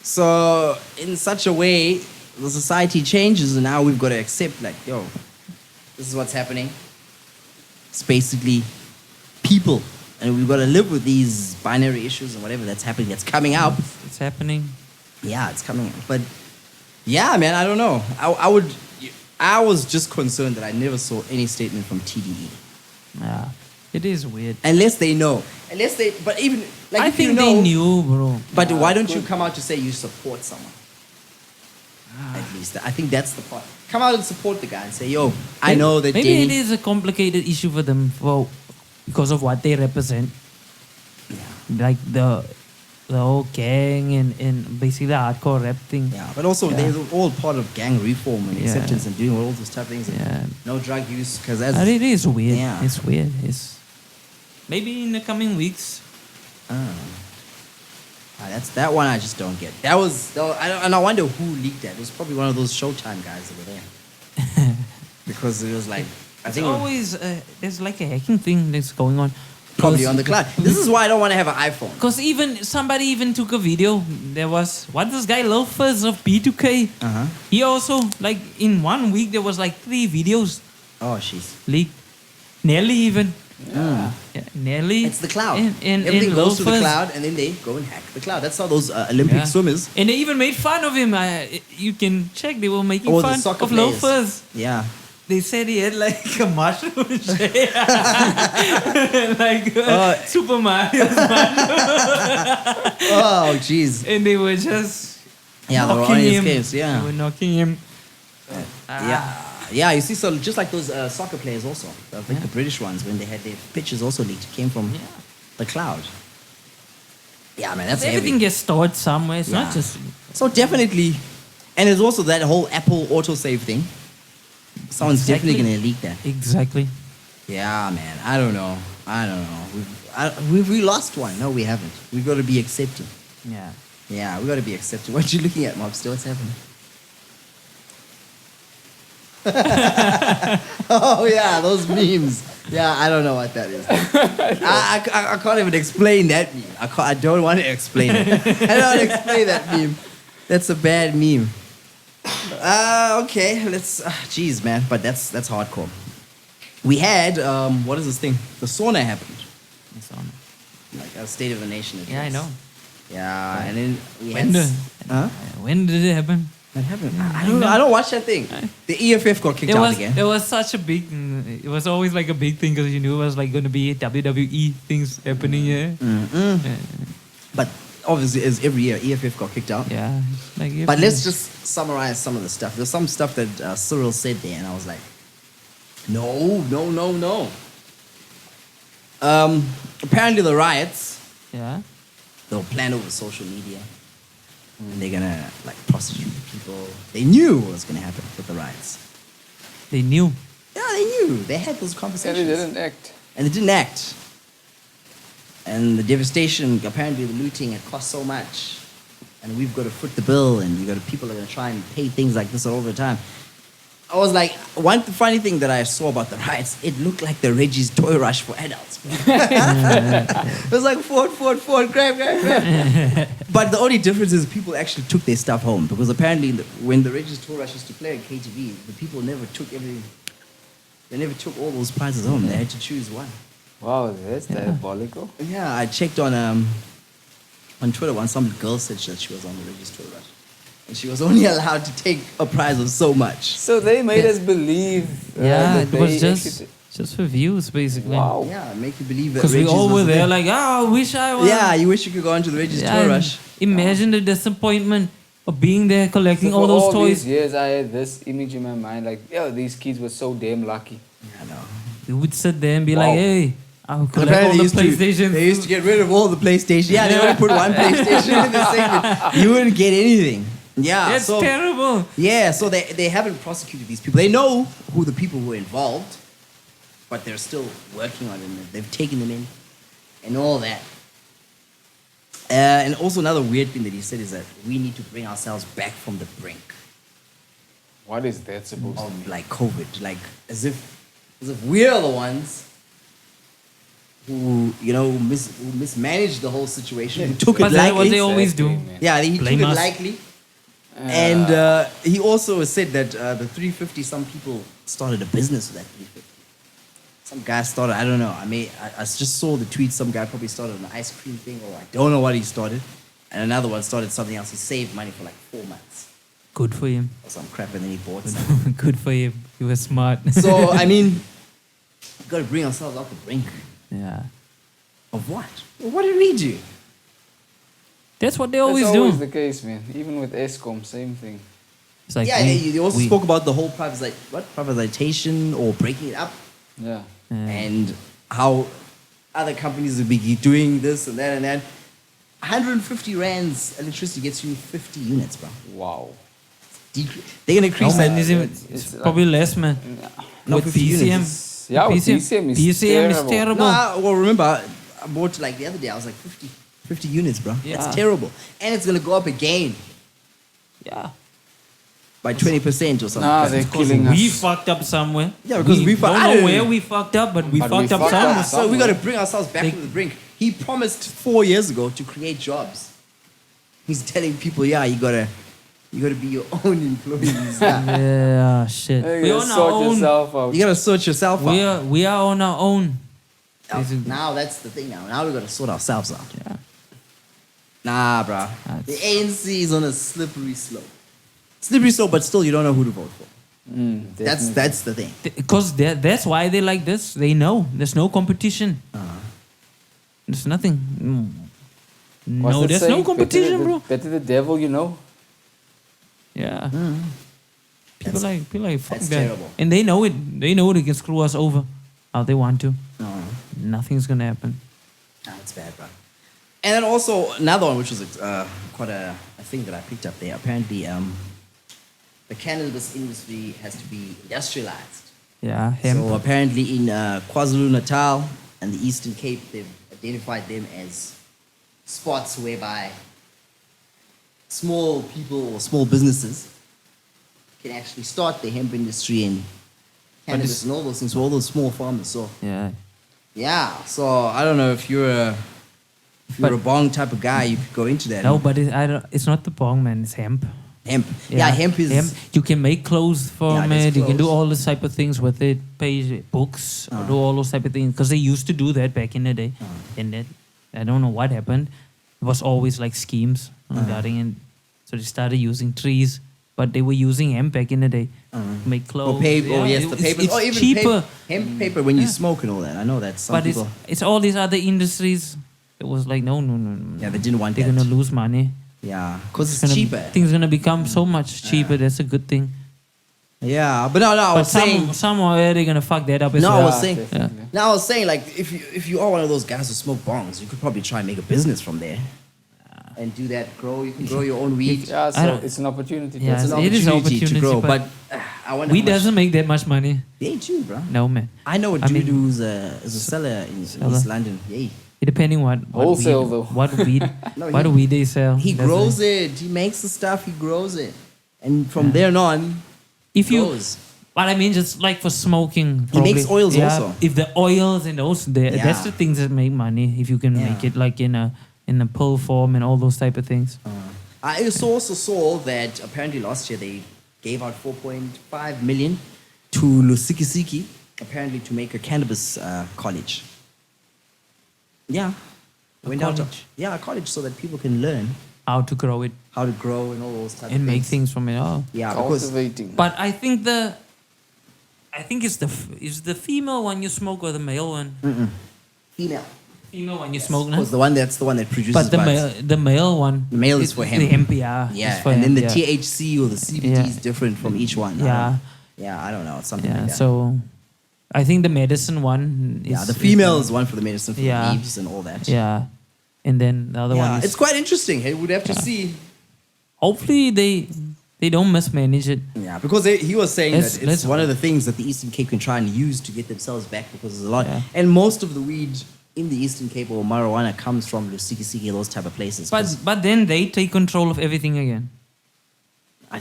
B: So in such a way, the society changes, and now we've got to accept, like, yo, this is what's happening. It's basically people, and we've got to live with these binary issues and whatever that's happening, that's coming out.
A: It's happening.
B: Yeah, it's coming out. But yeah, man, I don't know. I was just concerned that I never saw any statement from TDE.
A: Yeah. It is weird.
B: Unless they know. But even, like,
A: I
B: if you
A: think
B: know,
A: they knew, bro.
B: But why don't you come out to say you support someone? At least. I think that's the part. Come out and support the guy and say, yo, I know that
A: maybe
B: Danny...
A: it is a complicated issue for them because of what they represent.
B: Yeah.
A: Like the whole gang and basically the hardcore rap thing.
B: Yeah, but also
A: Yeah.
B: they're all part of gang reform and
A: Yeah.
B: acceptance and doing all those type of things.
A: Yeah.
B: No drug use, because that's...
A: But it is weird.
B: Yeah.
A: It's weird. It's maybe in the coming weeks.
B: That's that one I just don't get. And I wonder who leaked that. It was probably one of those Showtime guys that were there. Because it was like, I
A: It's
B: think
A: always there's like a hacking thing that's going on.
B: probably on the cloud. This is why I don't want to have an iPhone.
A: Because somebody took a video. There was this guy Loafers of B2K.
B: Uh-huh.
A: He also like in 1 week there was like 3 videos
B: Oh, jeez.
A: leaked. Nelly even. Yeah, Nelly.
B: It's the cloud.
A: And
B: Everything goes to the
A: Loafers.
B: cloud, and then they go and hack the cloud. That's how those Olympic
A: Yeah.
B: swimmers...
A: And they even made fun of him. You can check. They were making
B: Oh, the
A: fun
B: soccer
A: of
B: players.
A: Loafers.
B: Yeah.
A: They said he had like a mushroom shape. Like Super Mario's mushroom.
B: Oh, jeez.
A: And they were just
B: Yeah, they were
A: knocking
B: on his
A: him.
B: case, yeah.
A: They were knocking him.
B: Yeah, you see, so just like those soccer players also, I think the British ones, when they had their pictures also leaked, came from the cloud. Yeah, man, that's
A: Everything
B: heavy.
A: gets stored somewhere. It's not
B: Yeah.
A: just.
B: So definitely, and there's also that whole Apple autosave thing. Someone's
A: Exactly.
B: definitely going to leak that.
A: Exactly.
B: Yeah, man, I don't know. we lost one. No, we haven't. We got to be accepting.
A: Yeah.
B: Yeah, we got to be accepting. What you looking at, Mobster? What's happening? Oh yeah, those memes. Yeah, I don't know what that is. I can't even explain that meme. I don't want to explain it. I don't want to explain that meme. That's a bad meme. Okay, let's. Jeez, man, but that's hardcore. We had what is this thing? The SONA happened.
A: It's on.
B: Like a State of the Nation address.
A: Yeah, I know.
B: Yeah, and then we
A: When
B: had.
A: the- When did it happen?
B: What happened? I don't know. I don't watch that thing. The EFF got kicked out again.
A: It was such a big. It was always like a big thing because you knew it was like going to be WWE things happening here.
B: But obviously, as every year, EFF got kicked out.
A: Yeah. Like
B: But let's just summarize some of the stuff. There's some stuff that Cyril said there, and I was like, no. Apparently, the riots,
A: Yeah.
B: they were planned over social media. And they're gonna like prosecute people. They knew what was gonna happen with the riots.
A: They knew.
B: Yeah, they knew. They had those
C: And
B: conversations.
C: they didn't act.
B: And they didn't act. And the devastation, apparently the looting, it cost so much. And we've got to foot the bill, and people are going to try and pay things like this all the time. I was like, one funny thing that I saw about the riots, it looked like the Reggie's Toy Rush for adults. It was like Ford, grab. But the only difference is people actually took their stuff home, because apparently when the Reggie's Toy Rush used to play at KTV, the people never took everything. They never took all those prizes home. They had to choose one.
C: Wow, that's diabolical.
B: Yeah, I checked on Twitter once. Some girl said that she was on the Reggie's Toy Rush, and she was only allowed to take a prize of so much.
C: So they made us believe.
A: Yeah,
C: that
A: it was
C: they
A: just for views basically.
C: Wow.
B: Yeah, make you believe that.
A: Because we
B: Reggie's
A: all
B: was
A: were
B: the
A: there
B: thing.
A: like, oh, I wish I was.
B: Yeah, you wish you could go onto the Reggie's Toy
A: and
B: Rush.
A: Imagine the disappointment of being there collecting
C: So
A: all
C: for
A: those
C: all
A: toys.
C: these years, I had this image in my mind, like, yo, these kids were so damn lucky.
B: Yeah, I know.
A: We would sit there and be
C: Wow.
A: like, hey, I'll collect
B: Apparently
A: all the
B: used to-
A: PlayStations.
B: They used to get rid of all the PlayStation. Yeah, they only put one PlayStation in the segment. You wouldn't get anything. Yeah,
A: It's terrible.
B: Yeah, so they haven't prosecuted these people. They know who the people who were involved, but they're still working on it. They've taken them in and all that. And also another weird thing that he said is that we need to bring ourselves back from the brink
C: What is that supposed to mean?
B: of like COVID, like as if we're the ones who who mismanaged the whole situation, who took
A: But
B: it
A: that's what
B: lightly.
A: they always do.
C: Exactly, man.
B: Yeah, he
A: Blame
B: took it
A: us.
B: lightly. And he also said that the 350, some people started a business with that 350. Some guy started, I don't know. I just saw the tweet. Some guy probably started an ice cream thing, or I don't know what he started. And another one started something else. He saved money for like 4 months
A: Good for him.
B: or some crap, and then he bought some.
A: Good for him. He was smart.
B: So, I mean, we've got to bring ourselves off the brink.
A: yeah.
B: Of what? Well, what did we do?
A: That's what they
C: That's
A: always
C: always
A: do.
C: the case, man. Even with ESCOM, same thing.
A: It's like
B: Yeah, he also
A: we-
B: spoke about the whole privatization or breaking it up.
C: Yeah.
B: And how other companies will be doing this and that and that. 150 rands electricity gets you 50 units, bro.
C: Wow.
B: They're gonna
A: No,
B: increase
A: man,
B: that.
A: it's probably less, man.
B: No,
A: With
B: 50
A: PCM.
B: units.
C: Yeah, with PCM is
A: PCM is
C: terrible.
A: terrible.
B: Well, remember, I bought like the other day. I was like 50 units, bro.
A: Yeah.
B: That's terrible, and it's gonna go up again
A: Yeah.
B: by 20% or something.
C: Nah, they're
A: Because
C: killing
A: we
C: us.
A: fucked up somewhere.
B: Yeah, because we
A: don't
B: I
A: know
B: don't-
A: where we fucked up, but we
C: But we
A: fucked up
C: fucked up
A: somewhere.
B: So we got to
C: somewhere.
B: bring ourselves back
A: They-
B: to the brink. He promised 4 years ago to create jobs. He's telling people, yeah, you gotta be your own employees. Yeah.
A: Yeah, shit.
C: Hey,
A: We
C: you
A: on our
C: sort
A: own.
C: yourself out.
B: You gotta sort yourself out.
A: We are on our own.
B: Now that's the thing. Now we gotta sort ourselves out.
A: Yeah.
B: Nah, bruh.
A: That's-
B: The ANC is on a slippery slope. Slippery slope, but still you don't know who to vote for.
C: Definitely.
B: That's the thing.
A: Because that's why they like this. They know there's no competition. There's nothing.
C: What's
A: No,
C: that
A: there's
C: saying?
A: no competition, bro.
C: Better the devil, you know.
A: Yeah. People
B: That's-
A: like fuck
B: that's
A: that.
B: terrible.
A: And they know it. They know they can screw us over how they want to.
B: No,
A: Nothing's gonna happen.
B: it's bad, bruh. And then also another one, which was quite a thing that I picked up there. Apparently, the cannabis industry has to be industrialized.
A: Yeah, hemp.
B: So apparently in KwaZulu-Natal and the Eastern Cape, they've identified them as spots whereby small people or small businesses can actually start the hemp industry and cannabis and all those things for all those small farmers. So
A: Yeah.
B: so I don't know if you're a bong type of guy, you could go into that.
A: No, but it's not the bong, man. It's hemp.
B: Hemp. Yeah, hemp is
A: hemp. You can make clothes from
B: there's
A: it. You can do
B: clothes.
A: all this type of things with it. Pay books, do all those type of things. Because they used to do that back in the day. And then I don't know what happened. It was always like schemes regarding it. So they started using trees, but they were using hemp back in the day to make clothes.
B: Or paper. Oh yes, the paper.
A: It's
B: or even
A: cheaper.
B: Hemp paper when you smoke and all that. I know that some
A: But
B: people.
A: it's all these other industries. It was like no.
B: Yeah, they didn't want
A: They're
B: that.
A: gonna lose money.
B: Yeah, because it's cheaper.
A: Things gonna become so much cheaper. That's a good thing.
B: Yeah, but no, I
A: But
B: was saying.
A: somewhere they're gonna fuck that up as
B: No,
A: well.
B: I was saying.
C: definitely.
B: No, I was saying like if you are one of those guys who smoke bongs, you could probably try and make a business from there, and do that. You can grow your own weed.
C: Yeah,
A: I
C: so
A: don't-
C: it's an opportunity.
A: Yeah,
B: It's an
A: it is an
B: opportunity to grow,
A: opportunity,
B: but I wonder.
A: Weed
B: how much-
A: doesn't make that much money.
B: They do, bro.
A: No, man.
B: I know a
A: I
B: dude
A: mean-
B: who's is a seller in East London. Yay.
A: It depending what
C: Wholesale,
A: weed,
C: though.
A: What weed?
B: No,
A: what
B: he-
A: weed they sell?
B: He
A: That's
B: grows it. He makes the stuff. He grows it, and from there on,
A: If you,
B: goes.
A: but I mean, just like for smoking,
B: He makes
A: probably.
B: oils
A: Yeah,
B: also.
A: If the oils and those,
B: Yeah.
A: that's the things that make money. If you can make
B: Yeah.
A: it like in a pill form and all those type of things.
B: I also saw that apparently last year they gave out 4.5 million to Lusikisiki, apparently to make a cannabis college. Yeah.
A: A college?
B: A college so that people can learn
A: How to grow it
B: how to grow and all those type of
A: and make
B: things.
A: things from it. Oh.
B: Yeah, because
C: Cultivating.
A: But I think it's the female one you smoke or the male one.
B: female.
A: Female one you smoke, no?
B: Was that's the one that produces
A: But
B: buds.
A: the male one.
B: The male is for hemp.
A: The MPR. is
B: Yeah,
A: for
B: and then the
A: hemp,
B: THC or the CBD
A: Yeah.
B: is different from each one.
A: Yeah.
B: I don't know. It's something
A: Yeah.
B: like that.
A: So, I think the medicine one. Is,
B: yeah, the female is one for the medicine for
A: Yeah.
B: the leaves and all that.
A: Yeah, and then the other
B: Yeah,
A: one is.
B: it's quite interesting. Hey, we'd have to see.
A: Hopefully they don't mismanage it.
B: Yeah, because he was saying
A: Let's-
B: that it's
A: let's-
B: one of the things that the Eastern Cape can try and use to get themselves back because there's a lot.
A: Yeah.
B: And most of the weed in the Eastern Cape or marijuana comes from Lusikisiki, those type of places. 'Cause
A: But then they take control of everything again.
B: I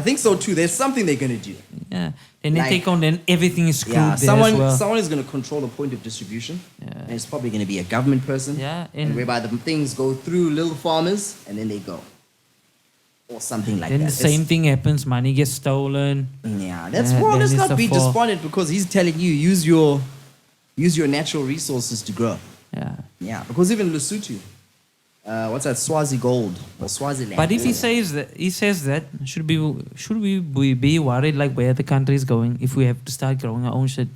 B: think so too. There's something they're gonna do.
A: Yeah, then they
B: Like-
A: take on. Then everything is screwed
B: Yeah,
A: there as well.
B: someone is gonna control the point of distribution.
A: Yeah.
B: And it's probably gonna be a government person.
A: Yeah,
B: and
A: and-
B: whereby the things go through little farmers and then they go. Or something like
A: Then
B: that.
A: the same thing happens. Money gets stolen.
B: Yeah, that's
A: Yeah,
B: well.
A: then
B: Let's
A: it's
B: not
A: the
B: be
A: fall.
B: despondent because he's telling you use your natural resources to grow.
A: Yeah.
B: Yeah, because even Lesotho, what's that? Swazi gold or Swaziland.
A: But if he says that, should we be worried like where the country is going if we have to start growing our own shit?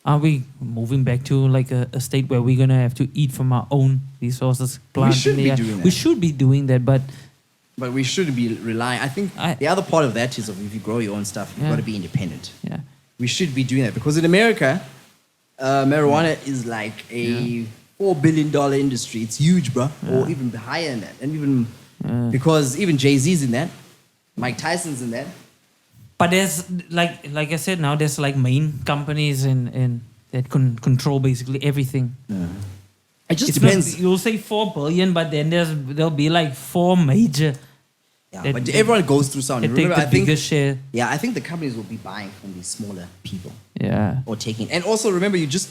A: Are we moving back to like a state where we're gonna have to eat from our own resources? Plant
B: should
A: in the
B: be
A: air?
B: doing that.
A: We should be doing that, but
B: but we shouldn't be relying. I think the other part of that is if you grow your own stuff, you've
A: Yeah.
B: got to be independent.
A: yeah,
B: We should be doing that because in America, marijuana is like a $4 billion industry. It's huge, bro, or even higher than that, and even because even Jay-Z's in that, Mike Tyson's in that.
A: but there's like I said now there's like main companies and that control basically everything.
B: It just
A: It's
B: depends.
A: not, you'll say 4 billion, but then there'll be like 4 major.
B: Yeah,
A: that-
B: but
A: that-
B: everyone goes through something.
A: That take
B: Remember,
A: the
B: I think
A: biggest share.
B: yeah, I think the companies will be buying from these smaller people
A: Yeah.
B: or taking. And also remember, you just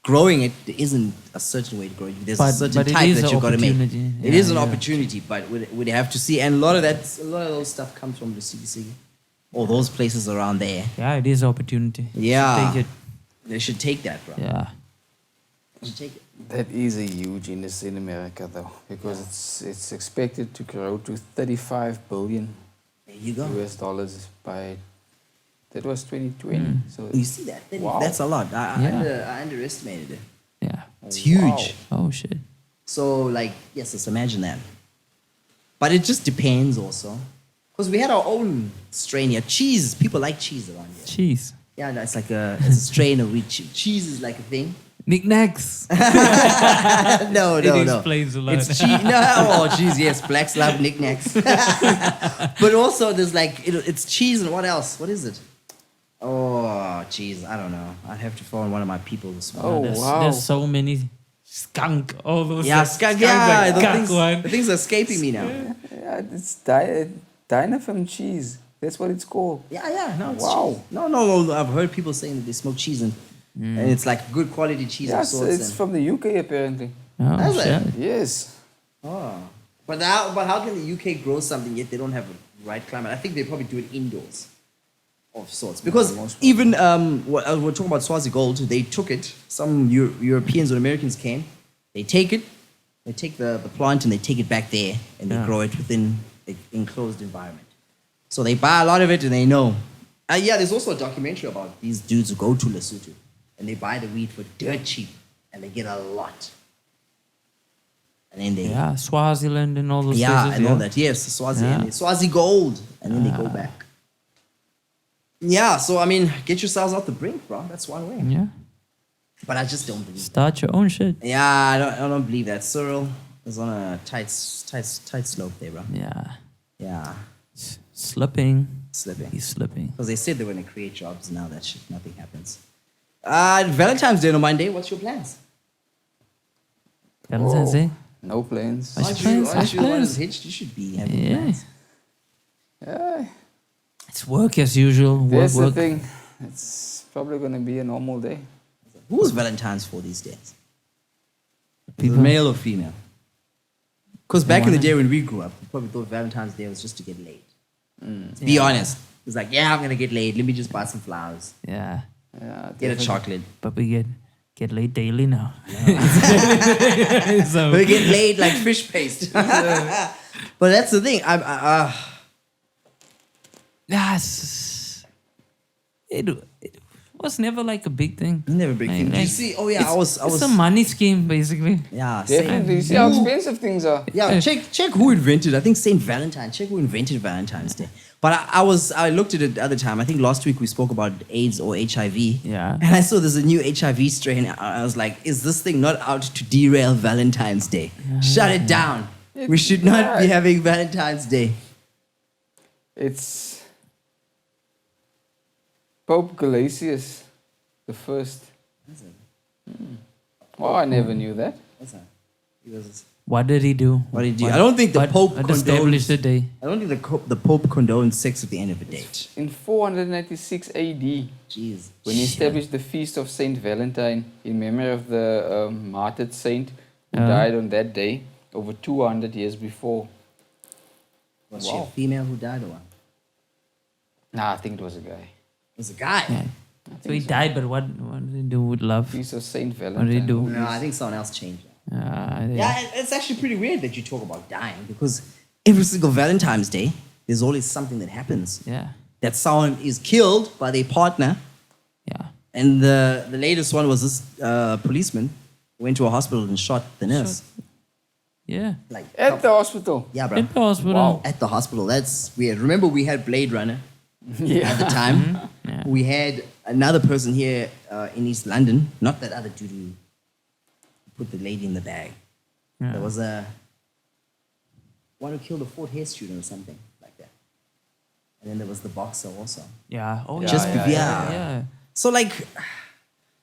B: growing it. There isn't a certain way to grow it. There's a
A: But-
B: certain
A: but it
B: type
A: is
B: that
A: an
B: you've got to make.
A: opportunity.
B: It
A: Yeah,
B: is an
A: yeah.
B: opportunity, but we'd have to see. And a lot of those stuff comes from the CBC or those places around there.
A: Yeah, it is opportunity.
B: Yeah.
A: Take it.
B: They should take that, bro.
A: Yeah.
B: They should take it.
C: That is a huge industry in America, though, because it's expected to grow to 35 billion
B: There you go.
C: US dollars by that was 2020. So
B: You see that?
C: Wow.
B: That's a lot.
A: Yeah.
B: I underestimated it.
A: Yeah.
B: It's huge.
C: Wow.
A: Oh shit.
B: So, like, yes, let's imagine that. But it just depends also. Because we had our own strain here. Cheese. People like cheese around here.
A: Cheese.
B: Yeah, that's like it's a strain of wheat. Cheese is like a thing.
A: Knickknacks.
B: No,
A: It
B: no.
A: explains a lot.
B: It's cheese. No, oh, cheese, yes. Blacks love knickknacks. But also, there's like, it's cheese and what else? What is it? Oh, cheese. I don't know. I'd have to phone one of my people this morning.
C: Oh,
A: There's,
C: wow.
A: there's so many skunk, all those.
B: Yeah,
A: skunk,
B: yeah,
A: one.
B: the things are escaping me now.
C: Yeah, it's Dynafem cheese. That's what it's called.
B: Yeah, no, it's
C: Wow.
B: cheese. No. I've heard people saying that they smoke cheese and it's like good quality cheese of
C: Yes,
B: sorts.
C: it's from the UK apparently.
A: Oh,
B: Is it?
A: shit.
C: Yes.
B: But how can the UK grow something yet they don't have a right climate? I think they probably do it indoors, of sorts. Because
C: most
B: even we're talking about Swazi gold. They took it. Some Europeans or Americans came. They take it. They take the plant and they take it back there and they grow it within an enclosed environment. So they buy a lot of it and they know. There's also a documentary about these dudes who go to Lesotho and they buy the weed for dirt cheap and they get a lot. And then they
A: Swaziland and all those places.
B: and all that. Yes, Swazi and Swazi gold, and then they go back. Yeah, so I mean, get yourselves out the brink, bro. That's one way.
A: Yeah.
B: But I just don't believe.
A: Start your own shit.
B: Yeah, I don't believe that. Cyril is on a tight slope there, bro.
A: Yeah.
B: Yeah,
A: Slipping.
B: slipping.
A: He's slipping.
B: Because they said they were gonna create jobs. Now that shit, nothing happens. Valentine's Day on Monday. What's your plans?
A: Valentine's Day.
C: No plans.
A: Nice.
B: Aren't
A: plans,
B: you the one
A: plans.
B: who's hitched? You should be having
A: Yeah.
B: plans.
C: Yeah.
A: It's work as usual.
C: That's
A: Work.
C: the thing. It's probably going to be a normal day.
B: Who's Valentine's for these days?
A: People.
B: Male or female? Because back in the day when we grew up, we probably thought Valentine's Day was just to get laid. Be honest. It's like, I'm going to get laid. Let me just buy some flowers.
A: Yeah.
C: Yeah,
B: Get a
C: definitely.
B: chocolate.
A: But we get laid daily now. So
B: We get laid like fish paste. But that's the thing.
A: it was never like a big thing.
B: Never a big thing. Did you see? Oh yeah, I was.
A: It's a money scheme basically.
B: Yeah, same.
C: Definitely. You see how expensive things are.
B: Yeah, check who invented. I think Saint Valentine. Check who invented Valentine's Day. But I looked at it the other time. I think last week we spoke about AIDS or HIV.
A: Yeah.
B: And I saw there's a new HIV strain. I was like, is this thing not out to derail Valentine's Day? Shut it down. We should not be having Valentine's Day.
C: It's Pope Galasius the First. Oh, I never knew that.
B: What's that? He was.
A: What did he do?
B: What did he do? I don't think the Pope
A: established the day.
B: I don't think the Pope condones sex at the end of a date.
C: In 496 AD,
B: Jeez.
C: when he established the feast of Saint Valentine in memory of the martyred saint who died on that day over 200 years before.
B: Was she a female who died or what?
C: Nah, I think it was a guy.
B: It was a guy.
A: Yeah. So he died, but what did he do with love?
C: Feast of Saint
A: What
C: Valentine.
A: did he do?
B: No, I think someone else changed it.
A: Yeah.
B: Yeah, it's actually pretty weird that you talk about dying because every single Valentine's Day, there's always something that happens.
A: Yeah.
B: That someone is killed by their partner.
A: Yeah.
B: And the latest one was this policeman who went to a hospital and shot the nurse.
A: Yeah.
B: Like
C: At the hospital.
B: yeah, bro.
A: In the hospital.
C: Wow.
B: At the hospital. That's weird. Remember we had Blade Runner
C: Yeah.
B: at the time.
A: Yeah.
B: We had another person here in East London, not that other dude who put the lady in the bag.
A: Yeah.
B: There was a one who killed a Fort Hare student or something like that. And then there was the boxer also.
A: Yeah. Oh,
C: Just
A: yeah.
C: be-
A: Yeah.
B: So like,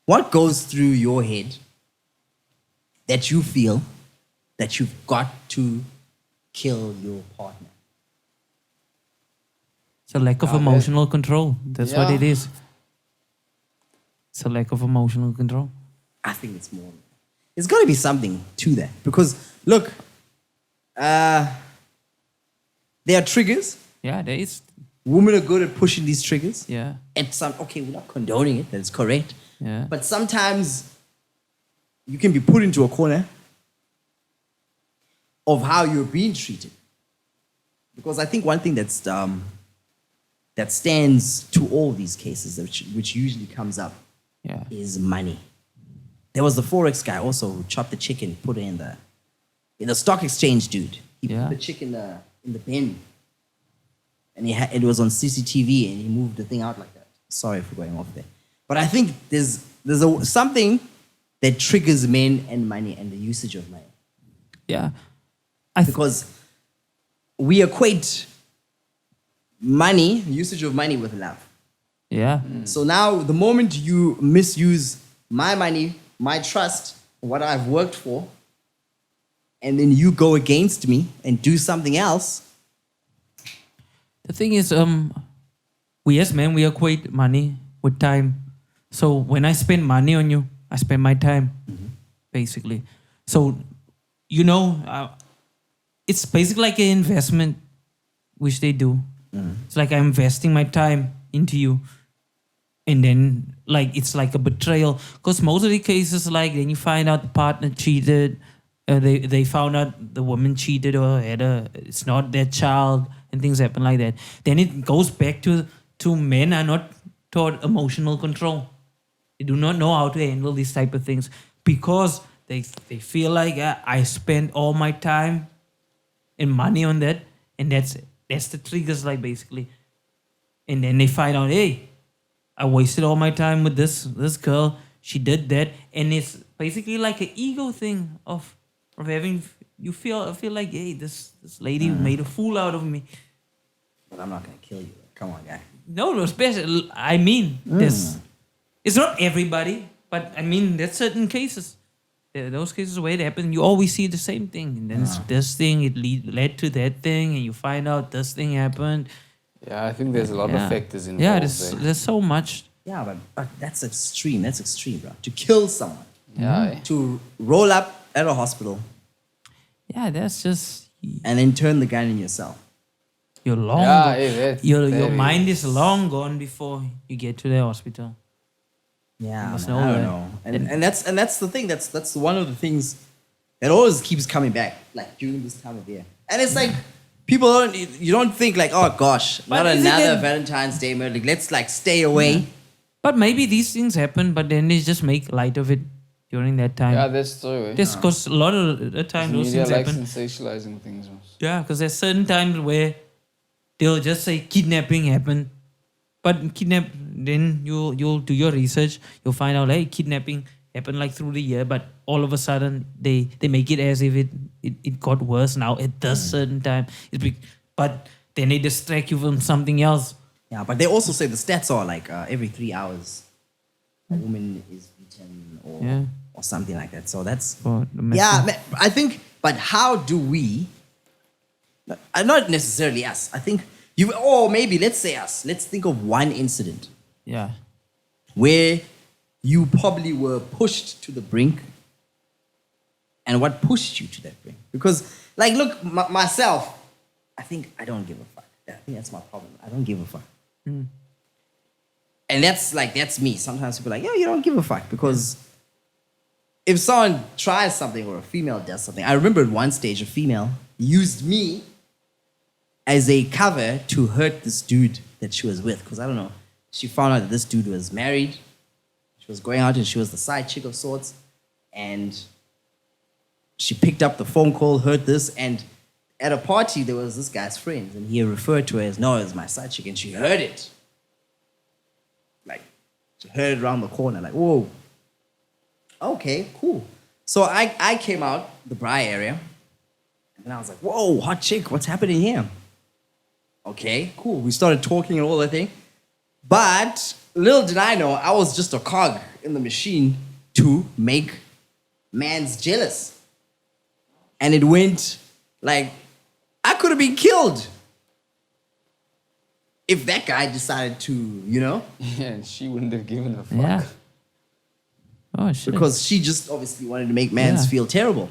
B: what goes through your head that you feel that you've got to kill your partner?
A: It's a lack of emotional control. That's what
C: Yeah.
A: it is. It's a lack of emotional control.
B: I think it's more. There's got to be something to that because look, there are triggers.
A: Yeah, there is.
B: Women are good at pushing these triggers.
A: Yeah.
B: And okay, we're not condoning it. That's correct.
A: Yeah.
B: But sometimes you can be put into a corner of how you're being treated. Because I think one thing that's that stands to all these cases, which usually comes up,
A: Yeah.
B: is money. There was the Forex guy also who chopped the chicken, put it in the stock exchange dude. He
A: Yeah.
B: put the chicken in the bin. And it was on CCTV and he moved the thing out like that. Sorry for going off there. But I think there's something that triggers men and money and the usage of money.
A: Yeah.
B: Because we equate money, usage of money with love.
A: Yeah.
B: So now the moment you misuse my money, my trust, what I've worked for, and then you go against me and do something else.
A: The thing is, we as men, we equate money with time. So when I spend money on you, I spend my time, basically. So, it's basically like an investment, which they do. It's like I'm investing my time into you. And then, like, it's like a betrayal. Because most of the cases, like, then you find out the partner cheated. They found out the woman cheated or it's not their child, and things happen like that. Then it goes back to men are not taught emotional control. They do not know how to handle these type of things because they feel like I spend all my time and money on that, and that's the triggers, like, basically. And then they find out, hey, I wasted all my time with this girl. She did that, and it's basically like an ego thing of having you feel like, hey, this lady made a fool out of me.
B: But I'm not gonna kill you. Come on, guy.
A: No, especially, I mean, it's not everybody, but I mean, there's certain cases. There are those cases where it happens, you always see the same thing. And then it's this thing, it led to that thing, and you find out this thing happened.
C: Yeah, I think there's a lot of factors involved.
A: Yeah, there's so much.
B: Yeah, but that's extreme. That's extreme, bro. To kill someone.
C: Yeah.
B: To roll up at a hospital.
A: Yeah, that's just...
B: And then turn the gun in yourself.
A: You're long gone. Your mind is long gone before you get to the hospital.
B: Yeah,
A: I
B: don't know. And that's the thing. That's one of the things that always keeps coming back, like during this time of year. And it's like people don't think like, oh gosh,
A: But
B: not
A: isn't
B: another
A: it-
B: Valentine's Day murder. Like, let's like stay away.
A: But maybe these things happen, but then they just make light of it during that time.
C: Yeah, that's true.
A: Just because a lot of the time those
C: Media
A: things
C: likes
A: happen.
C: sensationalizing things. Man.
A: Yeah, because there's certain times where they'll just say kidnapping happened. But then you'll do your research. You'll find out, hey, kidnapping happened like through the year, but all of a sudden they make it as if it got worse now at this certain time. But then they distract you from something else.
B: Yeah, but they also say the stats are like every 3 hours a woman is beaten or something like that. So that's
A: For the
B: I think. But how do we? Not necessarily us. I think you. Or maybe let's say us. Let's think of one incident
A: Yeah.
B: where you probably were pushed to the brink, and what pushed you to that brink? Because, like, look, myself, I think I don't give a fuck. I think that's my problem. I don't give a fuck. And that's me. Sometimes people are like, yo, you don't give a fuck. Because if someone tries something or a female does something, I remember at one stage a female used me as a cover to hurt this dude that she was with. Because I don't know, she found out that this dude was married. She was going out and she was the side chick of sorts. And she picked up the phone call, heard this, and at a party, there was this guy's friend, and he referred to her as, no, it was my side chick, and she heard it. Like, she heard it around the corner, like, whoa. Okay, cool. So I came out the Bri area, and I was like, whoa, hot chick, what's happening here? Okay, cool. We started talking and all that thing. But little did I know, I was just a cog in the machine to make mans jealous. And it went like, I could have been killed if that guy decided to,
C: Yeah, and she wouldn't have given a fuck.
A: Yeah. Oh, shit.
B: because she just obviously wanted to make mans
A: Yeah.
B: feel terrible.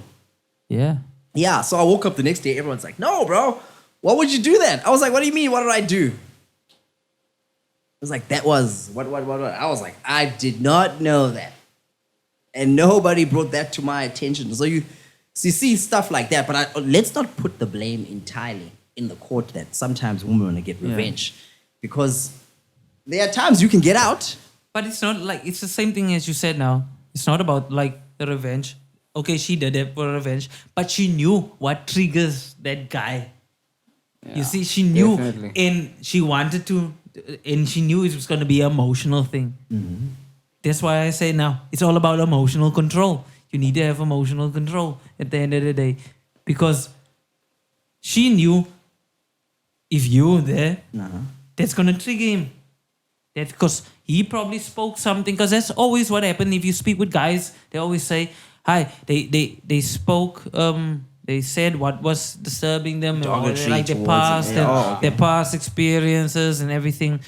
A: Yeah.
B: Yeah, so I woke up the next day, everyone's like, no, bro, why would you do that? I was like, what do you mean, what did I do? It was like, that was, what? I was like, I did not know that. And nobody brought that to my attention. So you see stuff like that, but let's not put the blame entirely in the court that sometimes women want to get revenge. Because there are times you can get out.
A: But it's not like, it's the same thing as you said now. It's not about like the revenge. Okay, she did it for revenge, but she knew what triggers that guy.
C: Yeah,
A: You see, she knew
C: definitely.
A: and she wanted to, and she knew it was going to be an emotional thing. That's why I say now, it's all about emotional control. You need to have emotional control at the end of the day. Because she knew if you were there, that's going to trigger him. That's because he probably spoke something. Because that's always what happens if you speak with guys. They always say, Hi, they spoke. They said what was disturbing them, or
B: Derogatory
A: like their
B: towards
A: past,
B: it. Yeah.
A: their past experiences and everything.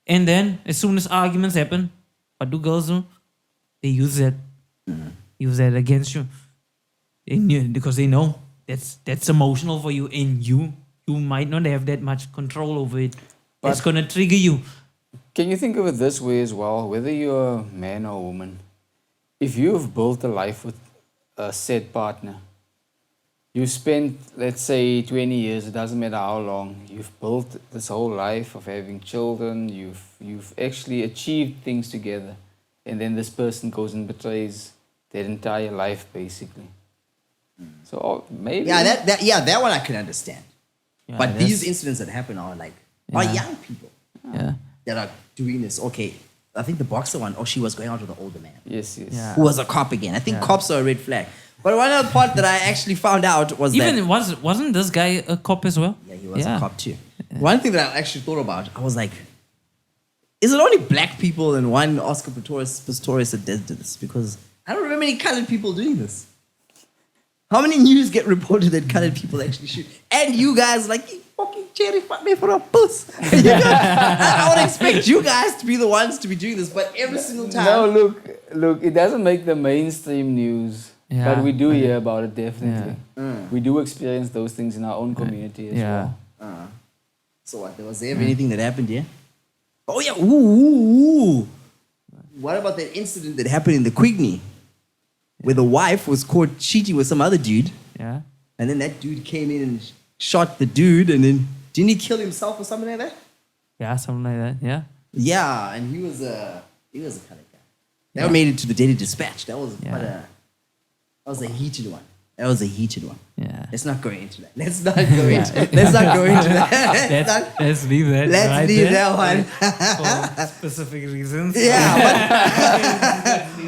A: And then as soon as arguments happen, what do girls do? They use that, use that against you. Because they know that's emotional for you, and you might not have that much control over it.
C: But-
A: It's gonna trigger you.
C: Can you think of it this way as well? Whether you're a man or a woman, if you've built a life with a said partner, you spent, let's say, 20 years, it doesn't matter how long, you've built this whole life of having children, you've actually achieved things together, and then this person goes and betrays their entire life, basically. So maybe...
B: Yeah, that one I can understand.
A: Yeah,
B: but these
A: that's-
B: incidents that happen are like,
A: Yeah.
B: are young people
A: Yeah.
B: that are doing this. Okay, I think the boxer one, she was going out with an older man.
C: Yes, yes.
A: Yeah.
B: Who was a cop again. I think cops are a red flag. But one other part that I actually found out was that...
A: Even wasn't this guy a cop as well?
B: Yeah, he was a cop too. One thing that I actually thought about, I was like, is it only black people and one Oscar Pistorius that did this? Because I don't remember any colored people doing this. How many news get reported that colored people actually shoot? And you guys like, you fucking cherry fuck me for a puss. You guys, I would expect you guys to be the ones to be doing this, but every single time.
C: No, look, it doesn't make the mainstream news.
A: Yeah.
C: But we do hear about it, definitely. We do experience those things in our own community as
A: Yeah.
C: well.
B: So what? Was there anything that happened here? Oh yeah. Ooh. What about that incident that happened in the Quigney, where the wife was caught cheating with some other dude,
A: Yeah.
B: and then that dude came in and shot the dude, and then didn't he kill himself or something like that?
A: Yeah, something like that. Yeah.
B: Yeah, and he was a colored guy. That made it to the Daily Dispatch. That was a heated one.
A: Yeah.
B: Let's not go into that. Let's not go into that.
A: Let's leave that.
B: Let's
A: right
B: leave
A: there
B: that one.
A: for specific reasons.
B: Yeah,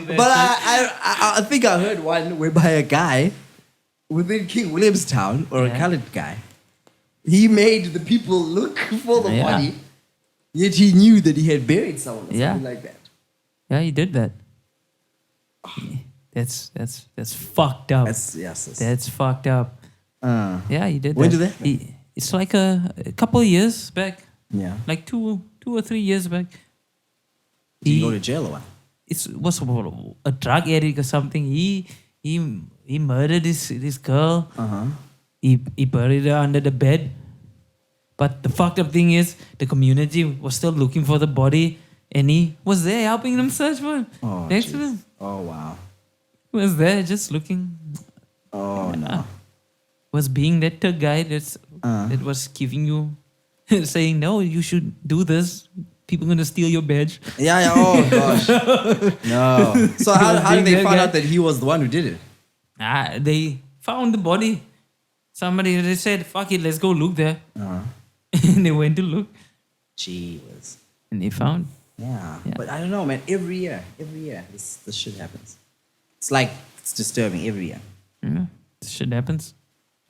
B: but I think I heard one whereby a guy within King Williamstown, or a colored guy, he made the people look for the body, yet he knew that he had buried someone or something like that.
A: Yeah, he did that. That's fucked up. That's fucked up. Yeah, he did that.
B: When did that happen?
A: It's like a couple of years back.
B: Yeah.
A: Like two or 3 years back.
B: Did he go to jail or what?
A: It was a drug addict or something. He murdered this girl. He buried her under the bed. But the fucked up thing is, the community was still looking for the body, and he was there helping them search for him. Next to them.
B: Oh wow.
A: He was there just looking.
B: Oh no.
A: Was being that third guy that was giving you, saying, no, you should do this. People gonna steal your badge.
B: Yeah. Oh gosh. No. So how did they
A: Being that
B: find
A: guy.
B: out that he was the one who did it?
A: They found the body. They said, fuck it, let's go look there. And they went to look.
B: Gee whiz.
A: And they found.
B: Yeah. But I don't know, man. Every year, this shit happens. It's disturbing every year.
A: Yeah, this shit happens.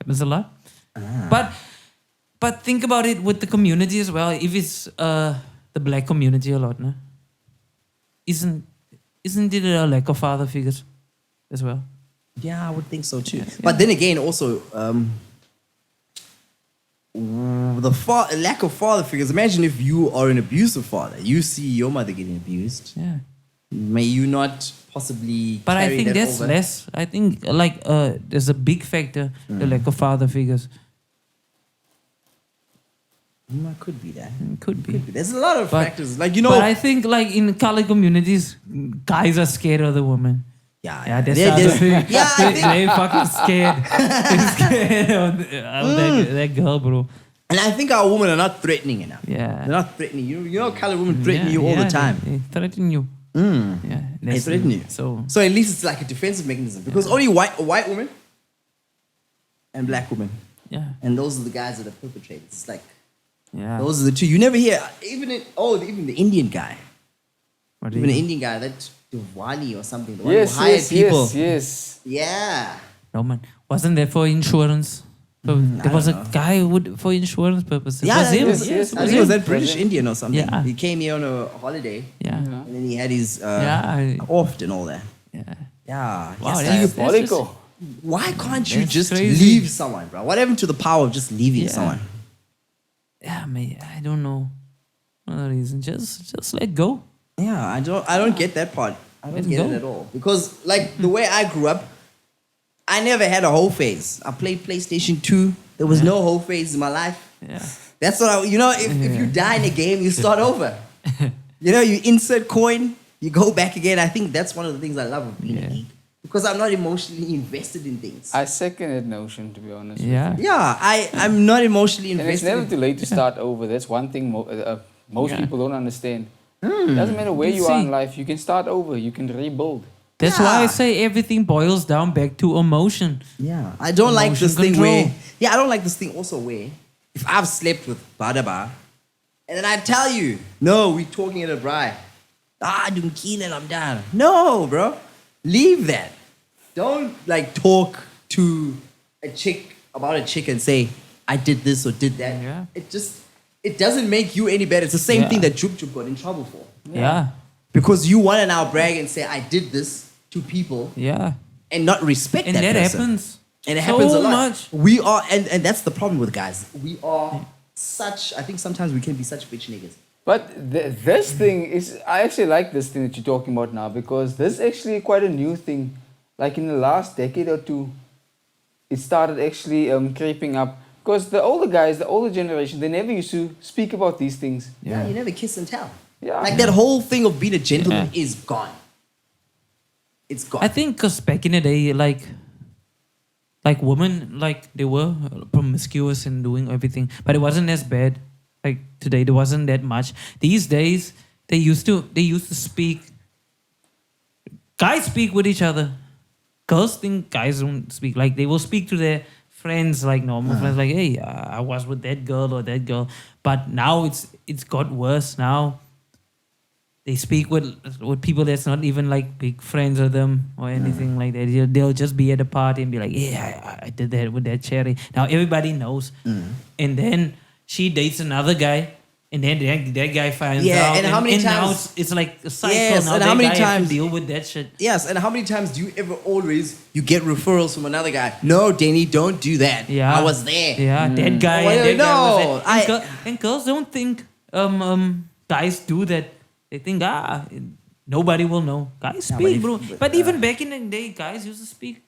A: Happens a lot. But think about it with the community as well. If it's the black community a lot, no? Isn't it a lack of father figures as well?
B: Yeah, I would think so too. But then again, also, lack of father figures. Imagine if you are an abusive father. You see your mother getting abused.
A: Yeah.
B: May you not possibly
A: But I
B: carry
A: think
B: that
A: that's
B: over?
A: less. I think there's a big factor, the lack of father figures.
B: It could be that.
A: Could be.
B: There's a lot of
A: But-
B: factors.
A: But I think in colored communities, guys are scared of the woman.
B: yeah,
A: That's the other thing.
B: Yeah, I think-
A: They fucking scared. They're scared of that girl, bro.
B: and I think our women are not threatening enough.
A: Yeah.
B: They're not threatening you. You know, colored women threaten you all the time.
A: They threaten you. Yeah,
B: They threaten you.
A: So
B: at least it's like a defensive mechanism because only a white woman and black women,
A: yeah,
B: and those are the guys that are perpetrators. It's like
A: yeah.
B: those are the two. You never hear even the Indian guy,
A: What do
B: even
A: you-
B: the Indian guy, that Diwali or something, the one
C: Yes,
B: who hired people.
C: yes.
B: Yeah.
A: No man, wasn't that for insurance? So there was a guy for insurance purposes.
B: Yeah,
A: was him.
C: yes,
A: Yeah,
C: yes.
A: it
B: I
A: was
B: think it was
A: him.
B: that British Indian or something.
A: Yeah.
B: He came here on a holiday
A: Yeah,
B: and then he had his
A: yeah,
B: oft and all that.
A: yeah.
B: Yeah.
A: Wow,
B: yes,
A: that's
C: Diabolical.
B: why can't you
A: That's
B: just
A: crazy.
B: leave someone, bro? What happened to the power of just leaving
A: Yeah.
B: someone?
A: Yeah, mate. I don't know. No reason. Just let go.
B: Yeah, I don't get that part. I don't
A: Let
B: get
A: go.
B: it at all. Because like the way I grew up, I never had a whole phase. I played PlayStation 2. There was no whole phase in my life.
A: Yeah.
B: That's what if you die in a game, you start over. You insert coin, you go back again. I think that's one of the things I love of being a geek. Because I'm not emotionally invested in things.
C: I second that notion, to be honest.
A: Yeah.
B: Yeah, I'm not emotionally
C: And it's
B: invested.
C: never too late to start over. That's one thing most
A: Yeah.
C: people don't understand. Doesn't matter where you are in life, you can start over, you can rebuild.
A: That's why I
B: Yeah.
A: say everything boils down back to emotion.
B: Yeah, I don't like
A: Emotion
B: this thing
A: control.
B: where. Yeah, I don't like this thing also where if I've slept with Badaba, and then I tell you, no, we're talking at a braai. Don't kill and I'm done. No, bro, leave that. Don't like talk to a chick about a chick and say I did this or did that.
A: Yeah.
B: It doesn't make you any better. It's the same
A: Yeah.
B: thing that Jup got in trouble for.
A: Yeah.
B: Because you want to now brag and say I did this to people
A: Yeah.
B: and not respect
A: And
B: that
A: that
B: person.
A: happens.
B: And it
A: so
B: happens a lot.
A: much.
B: We are, and that's the problem with guys. We are I think sometimes we can be such bitch niggas.
C: But this thing is, I actually like this thing that you're talking about now because this is actually quite a new thing. Like in the last decade or two, it started actually creeping up. Because the older guys, the older generation, they never used to speak about these things.
B: Yeah, you never kiss and tell.
C: Yeah.
B: Like that whole thing of being a gentleman is gone. It's gone.
A: I think because back in the day, like women, like they were promiscuous and doing everything, but it wasn't as bad. Like today, there wasn't that much. These days, they used to speak. Guys speak with each other. Girls think guys don't speak. Like they will speak to their friends, like normal friends, like, hey, I was with that girl or that girl. But now it's got worse. Now they speak with people that's not even like big friends of them or anything like that. They'll just be at a party and be like, yeah, I did that with that cherry. Now everybody knows. And then she dates another guy. And then that guy finds out.
B: and how many
A: and now
B: times-
A: it's like a cycle.
B: Yes,
A: now
B: and
A: that
B: how many
A: guy has
B: times-
A: to deal with that shit.
B: Yes, and how many times do you ever you get referrals from another guy? No, Danny, don't do that.
A: Yeah,
B: I was there.
A: Yeah, that guy.
B: Well,
A: and that guy was
B: no,
A: there. And girls don't think guys do that. They think nobody will know. Guys speak, bro. But even back in the day, guys used to speak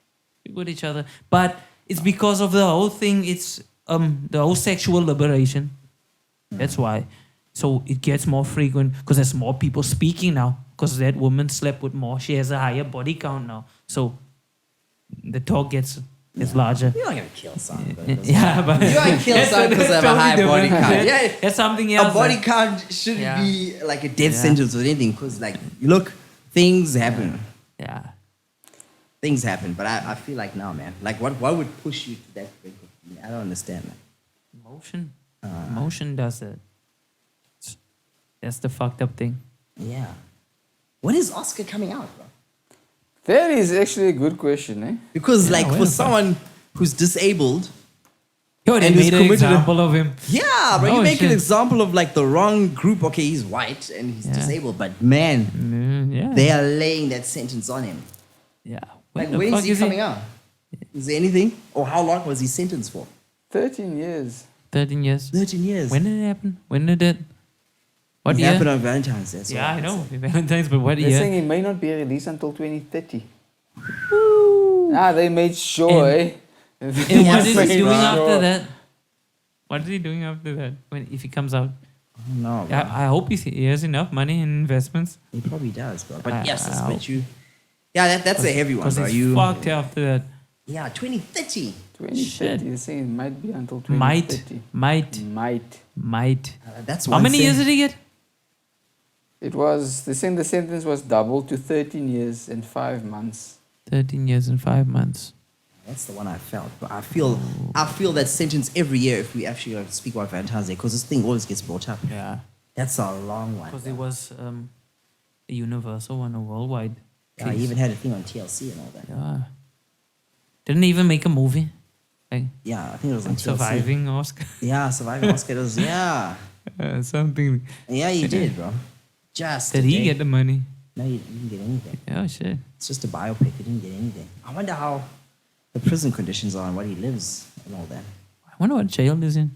A: with each other. But it's because of the whole thing. It's the whole sexual liberation. That's why. So it gets more frequent because there's more people speaking now. Because that woman slept with more. She has a higher body count now. So the talk gets larger.
B: You're not gonna kill someone.
A: Yeah, but
B: You can't kill someone because they have a
A: totally
B: high body
A: different.
B: count. Yeah,
A: That's something else.
B: a body count shouldn't
A: Yeah.
B: be like a death
A: Yeah.
B: sentence or anything. Because like, look, things happen.
A: Yeah.
B: Things happen. But I feel like now, man, like what would push you to that brink of? I don't understand that.
A: Emotion. Emotion does it. That's the fucked up thing.
B: Yeah. When is Oscar coming out, bro?
C: That is actually a good question, eh?
B: Because
A: Yeah,
B: like
A: when
B: for
A: the fuck?
B: someone who's disabled,
A: Yo, they
B: And
A: made
B: he's
A: an
B: committed a-
A: example of him.
B: yeah, bro, you
A: Oh,
B: make an
A: shit.
B: example of like the wrong group. Okay, he's white and he's
A: Yeah.
B: disabled, but man,
A: Yeah.
B: they are laying that sentence on him.
A: Yeah.
B: Like,
A: the
B: when
A: fuck
B: is he coming out? Is there anything? Or how long was he sentenced for?
C: 13 years.
A: 13 years.
B: 13 years.
A: When did it happen? When did it? What
B: it
A: year?
B: happened on Valentine's. That's
A: Yeah,
B: why.
A: I know. Valentine's, but what
C: They're saying
A: year?
C: it may not be released until 2030. They made sure,
A: And-
C: eh?
A: And
C: They
A: what is
C: made
A: he doing
C: sure.
A: after that? What is he doing after that? If he comes out?
B: No, bro.
A: I hope he has enough money in investments.
B: He probably does, bro. But
A: I-
B: yes,
A: I
B: I
A: hope-
B: bet you. Yeah, that's a heavy one,
A: Because
B: bro.
A: he's
B: You.
A: fucked after that.
B: Yeah, 2030.
C: 2030.
A: Shit.
C: They're saying it might be until
A: Might.
C: 2030.
A: Might.
B: That's
A: How
B: one
A: many years
B: sen-
A: did he get?
C: It was, they're saying the sentence was doubled to 13 years and 5 months.
A: 13 years and 5 months.
B: That's the one I felt. But I feel that sentence every year if we actually like, speak about Valentine's Day because this thing always gets brought up.
A: Yeah.
B: That's a long one.
A: Because it was a universal one, a worldwide.
B: Yeah, I
A: case.
B: even had a thing on TLC and all that.
A: Yeah. Didn't even make a movie. Like
B: Yeah, I think it was on TLC.
A: Surviving Oscar.
B: Yeah, surviving Oscar. Yeah.
A: Something.
B: Yeah, he did, bro. Just
A: Did he
B: today.
A: get the money?
B: No, you didn't get anything.
A: Oh shit.
B: It's just a biopic. You didn't get anything. I wonder how the prison conditions are and what he lives and all that.
A: I wonder what jail he's in.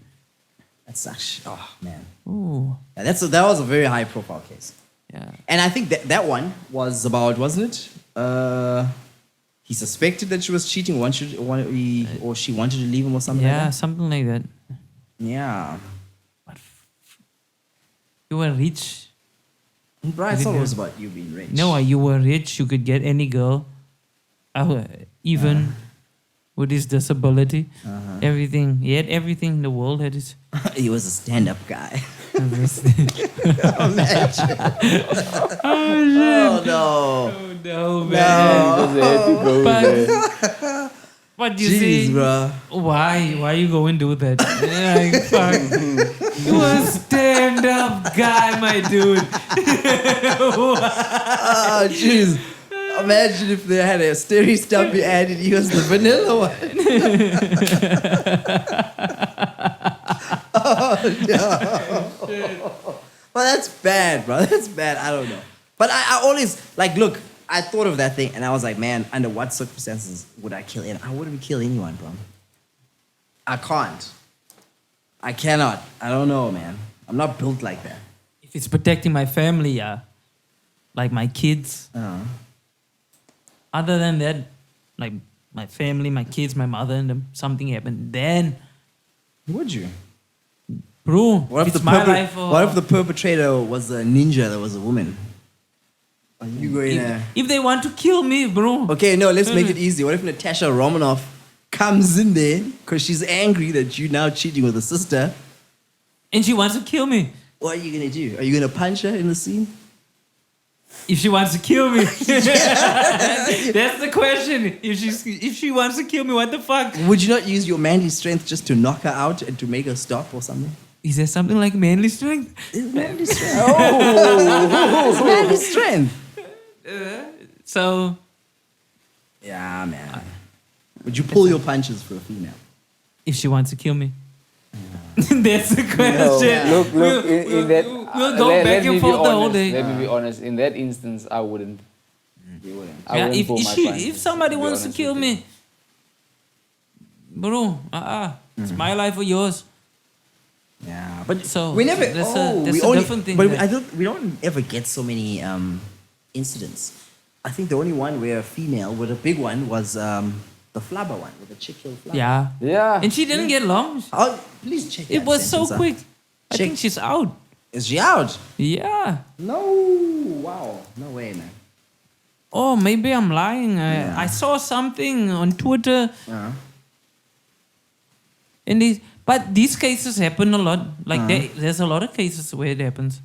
B: That's actually, oh man.
A: Ooh.
B: Yeah, that was a very high profile case.
A: Yeah.
B: And I think that one was about, wasn't it? He suspected that she was cheating, or she wanted to leave him or something
A: Yeah,
B: like that.
A: something like that.
B: Yeah.
A: But you were rich.
B: Brian, it's not always about you being rich.
A: No, you were rich. You could get any girl, even with his disability. Everything. He had everything in the world. Had his.
B: He was a stand-up guy.
A: Oh
B: no.
A: no, man. But you
B: Jeez,
A: see,
B: bro.
A: why you go and do that? Like, fuck. You a stand-up guy, my dude.
B: Oh, jeez. Imagine if they had a Sturry Stumpy ad and he was the vanilla one. Oh, no. Well, that's bad, bro. That's bad. I don't know. But I always, like, look, I thought of that thing and I was like, man, under what circumstances would I kill anyone? I wouldn't kill anyone, bro. I can't. I cannot. I don't know, man. I'm not built like that.
A: If it's protecting my family, yeah, like my kids. Other than that, like my family, my kids, my mother, and them, something happened, then,
B: Would you?
A: bro,
B: What if,
A: it's
B: the
A: my life. Or
B: what if the perpetrator was a ninja that was a woman? Are you going to...
A: if they want to kill me, bro.
B: Okay, no, let's make it easy. What if Natasha Romanoff comes in there because she's angry that you're now cheating with a sister?
A: And she wants to kill me.
B: What are you going to do? Are you going to punch her in the scene?
A: If she wants to kill me. That's the question. If she wants to kill me, what the fuck?
B: Would you not use your manly strength just to knock her out and to make her stop or something?
A: Is there something like manly strength?
B: It's manly strength. It's manly strength.
A: So,
B: Yeah, man. Would you pull your punches for a female?
A: if she wants to kill me. That's the question.
C: No, look, in that...
A: We'll go back and forth the whole day.
C: Let me be honest. In that instance, I wouldn't.
B: You wouldn't.
C: I
A: Yeah,
C: wouldn't pull my punches,
A: if somebody
C: to be
A: wants to
C: honest
A: kill
C: with you.
A: me, bro, it's my life or yours.
B: Yeah, but
A: So,
B: we never.
A: that's
B: we
A: a
B: only,
A: different thing
B: But
A: there.
B: we don't ever get so many incidents. I think the only one where a female with a big one was the flubber one, with the chick killed flubber.
A: Yeah.
C: Yeah.
A: And she didn't get long.
B: Oh, please check.
A: It
B: that
A: was so
B: sentence out.
A: quick. I
B: Check.
A: think she's out.
B: Is she out?
A: Yeah.
B: No. Wow. No way, man.
A: Oh, maybe I'm lying.
B: Yeah.
A: I saw something on Twitter.
B: Uh-huh.
A: And but these cases happen a lot. Like there's a lot of cases where it happens.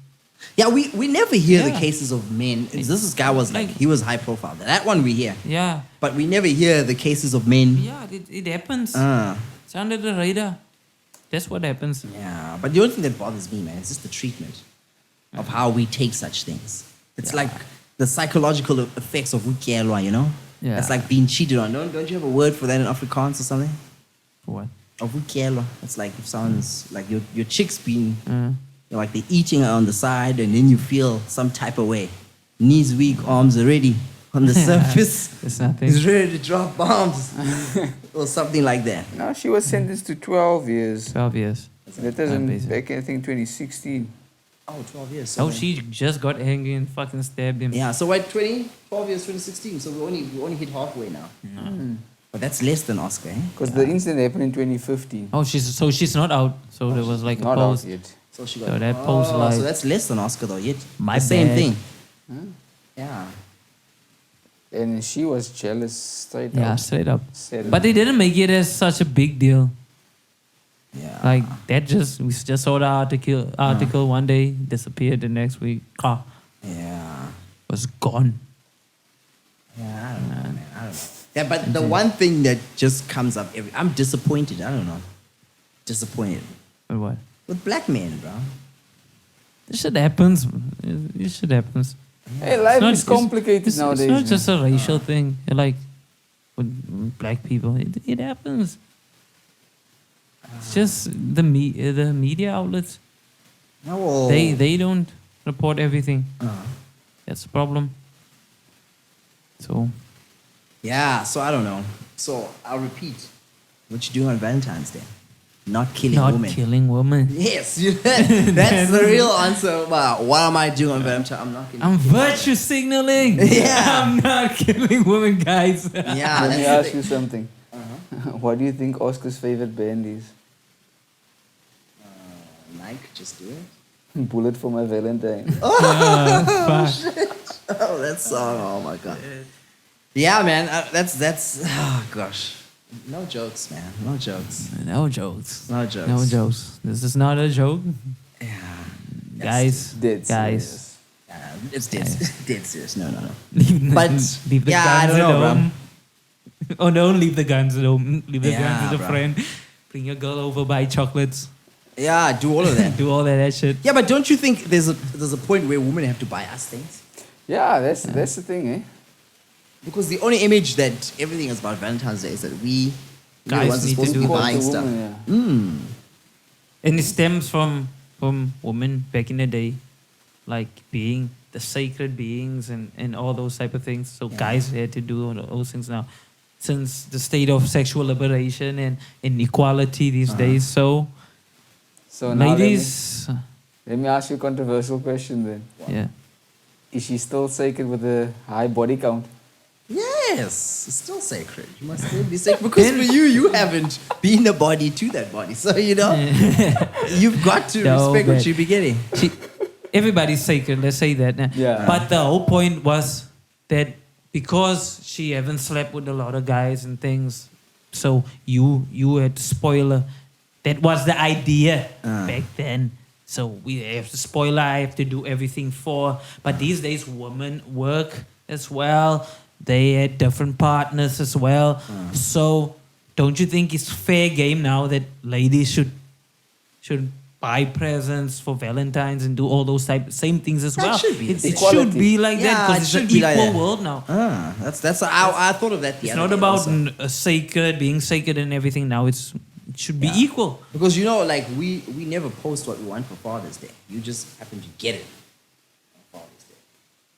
B: Yeah, we never hear the
A: Yeah.
B: cases of men. This guy was like,
A: Like-
B: he was high profile. That one we hear.
A: Yeah.
B: But we never hear the cases of men.
A: Yeah, it happens. It's under the radar. That's what happens.
B: Yeah, but the only thing that bothers me, man, is just the treatment of how we take such things. It's like the psychological effects of ukielwa, you know?
A: Yeah.
B: It's like being cheated on. Don't you have a word for that in Afrikaans or something?
A: For what?
B: Of ukielwa. It's like if someone's, like your chick's being, like they're eating her on the side and then you feel some type of way. Knees weak, arms are ready on the surface.
A: It's nothing.
B: He's ready to drop bombs or something like that.
C: No, she was sentenced to 12 years.
A: 12 years.
C: That was in
A: Amazing.
C: back in, I think, 2016.
B: Oh, 12 years.
A: Oh, she just got angry and fucking stabbed him.
B: Yeah, so we're 12 years, 2016. So we only hit halfway now. But that's less than Oscar, eh?
C: Because the incident happened in 2015.
A: Oh, she's not out. So there was like a
C: Not out
A: post.
C: yet.
B: So she got.
A: So that post, like-
B: so that's less than Oscar though. Yet
A: My
B: the same
A: bad.
B: thing. Yeah.
C: And she was jealous straight
A: Yeah,
C: out.
A: straight up.
C: Said
A: But they didn't make it as such a big deal.
B: Yeah.
A: Like that we just saw the article one day, disappeared the next week.
B: Yeah.
A: Was gone.
B: Yeah. I don't know, man. I don't know. Yeah, but the one thing that just comes up I'm disappointed. I don't know. Disappointed
A: But what?
B: with black men, bro.
A: This shit happens. This shit happens.
C: Hey, life
A: not-
C: is complicated
A: It's
C: nowadays.
A: not
C: man.
A: just a racial thing. Like with black people, it happens. It's just the media outlets.
B: No.
A: They don't report everything.
B: Uh,
A: That's the problem. So
B: Yeah, so I don't know. So I'll repeat. What you doing on Valentine's Day? Not killing
A: not
B: women.
A: killing women.
B: Yes, that's the real answer. Wow, what am I doing on Valentine's? I'm not killing
A: I'm
B: women.
A: virtue signaling.
B: Yeah.
A: I'm not killing women, guys.
B: Yeah,
C: Let me
B: that's the
C: ask
B: thing.
C: you something. What do you think Oscar's favorite band is?
B: Nike, just do it.
C: Bullet for my Valentine.
B: Oh, that song! Oh my god. Yeah, man. That's. Oh gosh. No jokes, man. No jokes.
A: No jokes.
B: No jokes.
A: No jokes. This is not a joke.
B: Yeah.
A: Guys.
C: Dead
A: Guys.
C: serious.
B: It's dead. Dead serious. No.
A: Leave,
B: But,
A: leave the
B: yeah, I
A: guns
B: don't
A: at
B: know, bro.
A: home. Oh, don't leave the guns at home. Leave the
B: Yeah,
A: guns with a
B: bro.
A: friend. Bring your girl over, buy chocolates.
B: Yeah, do all of that.
A: Do all that shit.
B: Yeah, but don't you think there's a point where women have to buy us things?
C: Yeah, that's the thing, eh?
B: Because the only image that everything is about Valentine's Day is that we
A: Guys
B: are the ones
A: need
B: supposed
A: to
B: to be
A: do-
B: buying
C: The
B: stuff.
C: woman, yeah.
A: And it stems from women back in the day, like being the sacred beings and all those type of things. So guys had to do all those things now. Since the state of sexual liberation and inequality these days. So
C: So now
A: ladies,
C: let me ask you a controversial question then.
A: yeah.
C: Is she still sacred with a high body count?
B: Yes, it's still sacred. You must still be sacred because for you haven't been a body to that body. So you've got to
A: No,
B: respect what
A: but-
B: you're getting.
A: Everybody's sacred, let's say that.
C: Yeah.
A: But the whole point was that because she haven't slept with a lot of guys and things, so you had to spoil her. That was the idea back then. So we have to spoil her, I have to do everything for her. But these days women work as well. They had different partners as well. So don't you think it's fair game now that ladies should buy presents for Valentine's and do all those same things as
B: That
A: well?
B: should be
A: It
C: equality.
A: should be like that
B: Yeah,
A: because
B: it
A: it's
B: should
A: an
B: be like
A: equal
B: that.
A: world now.
B: That's I thought of that the
A: It's
B: other
A: not
B: day
A: about
B: also.
A: sacred, being sacred and everything now. It should be equal.
B: Because like we never post what we want for Father's Day. You just happen to get it on Father's Day.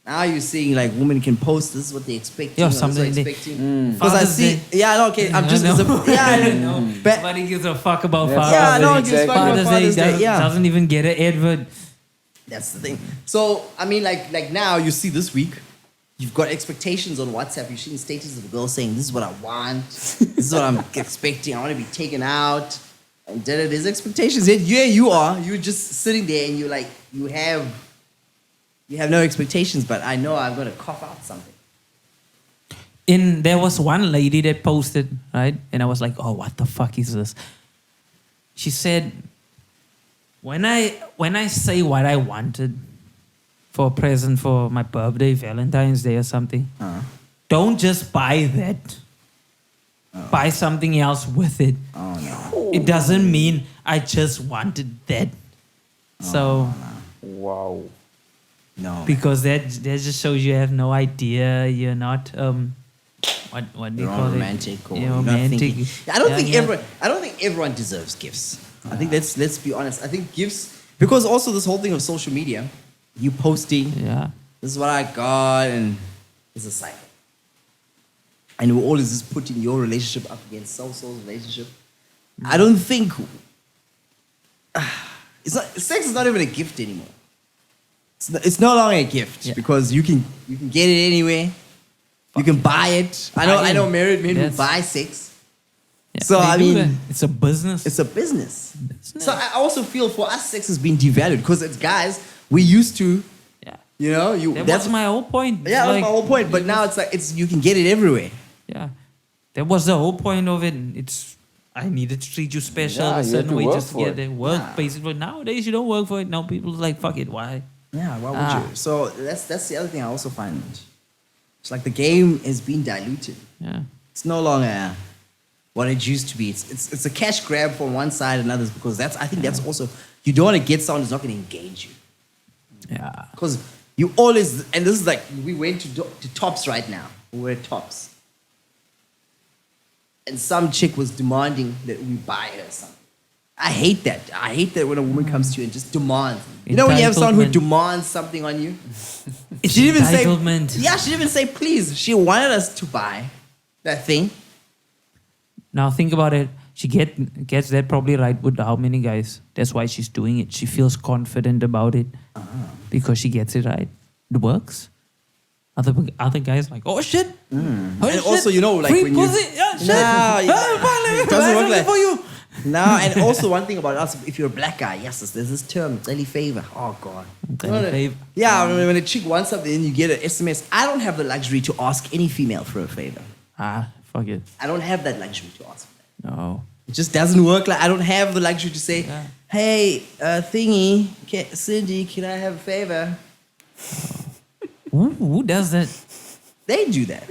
B: Now you're seeing like women can post this is what they're expecting.
A: Yeah,
B: or this is what
A: something
B: they're
A: they-
B: expecting. Because I
A: Father's
B: see,
A: Day.
B: okay. I'm just
A: No.
B: but
A: Nobody gives a fuck about
C: Yeah,
A: Father's
B: yeah,
A: Day.
B: no one gives a fuck about
A: Father's Day
B: Father's Day. Yeah,
A: doesn't even get an advert.
B: that's the thing. So I mean, like now you see this week, you've got expectations on WhatsApp. You've seen statuses of a girl saying, "This is what I want. This is what I'm expecting. I want to be taken out." And then there's expectations. Yet you are. You're just sitting there and you're like, you have no expectations. But I know I'm gonna cough out something.
A: There was one lady that posted, right? And I was like, oh, what the fuck is this? She said, when I say what I wanted for a present for my birthday, Valentine's Day or something, don't just buy that. Buy something else with it.
B: Oh no.
A: It doesn't mean I just wanted that. So
C: Wow.
B: No.
A: because that just shows you have no idea. You're not what do you
B: You're
A: call
B: romantic
A: it?
B: or
A: You're
B: you're not
A: romantic.
B: thinking. I don't think
A: yeah.
B: I don't think everyone deserves gifts. I think let's be honest. I think gifts because also this whole thing of social media, you posting,
A: Yeah.
B: this is what I got, and it's a cycle. And we're always just putting your relationship up against so-so's relationship. I don't think sex is not even a gift anymore. It's no longer a gift
A: Yeah.
B: because you can get it anywhere. You can buy it. I know married men who
A: That's-
B: buy sex.
A: Yeah,
B: So,
A: they
B: I
A: do
B: mean,
A: that. It's a business.
B: It's a business. So I also feel for us sex has been devalued because as guys, we used to,
A: yeah.
B: that's
A: That's my whole point. It's
B: yeah, that's
A: like-
B: my whole point. But now it's like you can get it everywhere.
A: Yeah. That was the whole point of it. I needed to treat you special
C: Yeah,
A: a
C: you
A: certain
C: had to
A: way
C: work
A: just to
C: for
A: get
C: it.
A: it. Work
B: Yeah.
A: basically. But nowadays you don't work for it. Now people's like, fuck it, why?
B: Yeah, why would
A: Ah.
B: you? So that's the other thing I also find. It's like the game has been diluted.
A: Yeah.
B: It's no longer what it used to be. It's a cash grab from one side and others because I think that's also you don't want to get someone who's not going to engage you.
A: Yeah.
B: Because you always, and this is like, we went to Tops right now. We're at Tops. And some chick was demanding that we buy her something. I hate that. I hate that when a woman comes to you and just demands. You know when you have someone who
A: Entitlement.
B: demands something on you?
A: It's
B: She didn't even say,
A: entitlement.
B: yeah, she didn't even say please. She wanted us to buy that thing.
A: Now think about it. She gets that probably right with how many guys. That's why she's doing it. She feels confident about it because she gets it right. It works. Other guys like, oh shit. Oh,
B: And
A: shit.
B: also, you know, like
A: Free
B: when you...
A: pussy. Yeah, shit.
B: Nah,
A: it
B: doesn't work like...
A: for you.
B: No, and also one thing about us, if you're a black guy, yes, there's this term, daily favor. Oh, God.
A: Daily favor.
B: Yeah, when a chick wants something and you get an SMS, I don't have the luxury to ask any female for a favor.
A: Fuck it.
B: I don't have that luxury to ask for that.
A: No.
B: It just doesn't work. Like I don't have the luxury to say, hey, thingy, Cindy, can I have a favor?
A: Who does that?
B: They do that.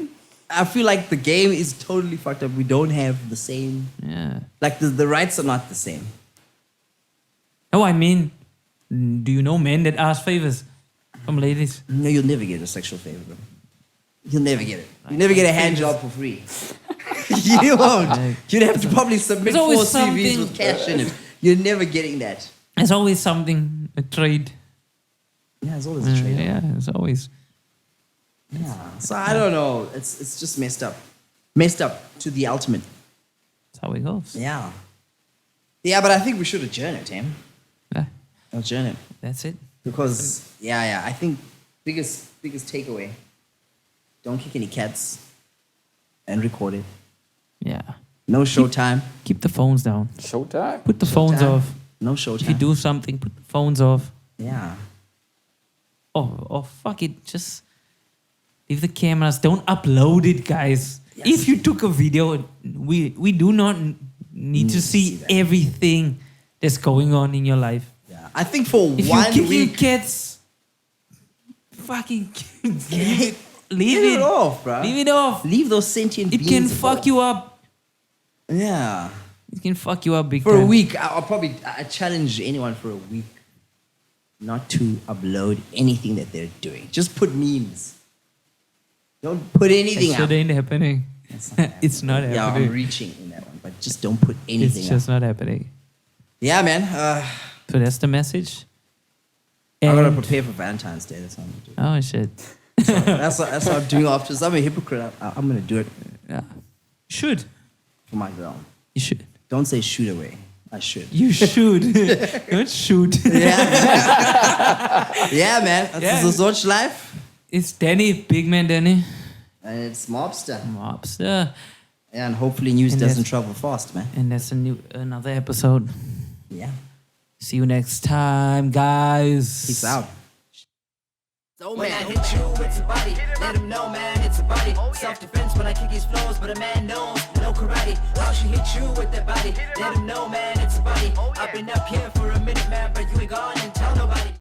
B: I feel like the game is totally fucked up. We don't have the same...
A: Yeah.
B: Like the rights are not the same.
A: No, I mean, do you know men that ask favors from ladies?
B: No, you'll never get a sexual favor, bro. You'll never get it. You'll never get a hand job for free. You won't. You'd have to probably submit
A: There's
B: 4
A: always
B: CVs
A: something-
B: with cash in it. You're never getting that.
A: There's always something, a trade.
B: Yeah, it's always a trade.
A: Yeah, it's always.
B: Yeah. So I don't know. It's just messed up. Messed up to the ultimate.
A: That's how it goes.
B: Yeah. Yeah, but I think we should adjourn it, Tim.
A: Yeah,
B: Adjourn it.
A: that's it.
B: Because, I think biggest takeaway, don't kick any cats and record it.
A: Yeah.
B: No Showtime.
A: Keep the phones down.
C: Showtime.
A: Put the phones
B: Showtime.
A: off.
B: No Showtime.
A: If you do something, put the phones off.
B: Yeah.
A: Or fuck it, just leave the cameras. Don't upload it, guys.
B: Yes.
A: If you took a video, we do not need to see
B: that.
A: everything that's going on in your life.
B: Yeah. I think for
A: If
B: one
A: you're kicking
B: week,
A: cats, fucking leave
B: leave it off, bro.
A: Leave it off.
B: Leave those sentient
A: It
B: beings
A: can
B: alone.
A: fuck you up.
B: Yeah.
A: It can fuck you up big
B: For a
A: time.
B: week, I challenge anyone for a week not to upload anything that they're doing. Just put memes. Don't put anything
A: That
B: out.
A: shit ain't happening. It's not
B: Yeah, I'm
A: happening.
B: reaching in that one, but just don't put anything
A: It's
B: out.
A: just not happening.
B: Yeah, man.
A: So that's the message.
B: I gotta
A: And-
B: prepare for Valentine's Day. That's what I'm gonna do.
A: Oh shit.
B: So that's what I'm doing after. So I'm a hypocrite. I'm gonna do it
A: Yeah. Should.
B: for my girl.
A: You should.
B: Don't say shoot away. I should.
A: You should. Don't shoot.
B: Yeah. Yeah, man. That's
A: Yeah.
B: the Zorch life.
A: It's Danny, big man Danny.
B: And it's mobster.
A: Mobster.
B: And hopefully news
A: And
B: doesn't
A: that's-
B: travel fast, man.
A: And that's another episode.
B: Yeah.
A: See you next time, guys.
B: Peace out.
D: So when I hit you, it's a body. Let him know, man, it's a body. Self-defense when I kick his flows, but a man knows no karate. How she hit you with that body? Let him know, man, it's a body. I've been up here for a minute, man, but you ain't gone and tell nobody.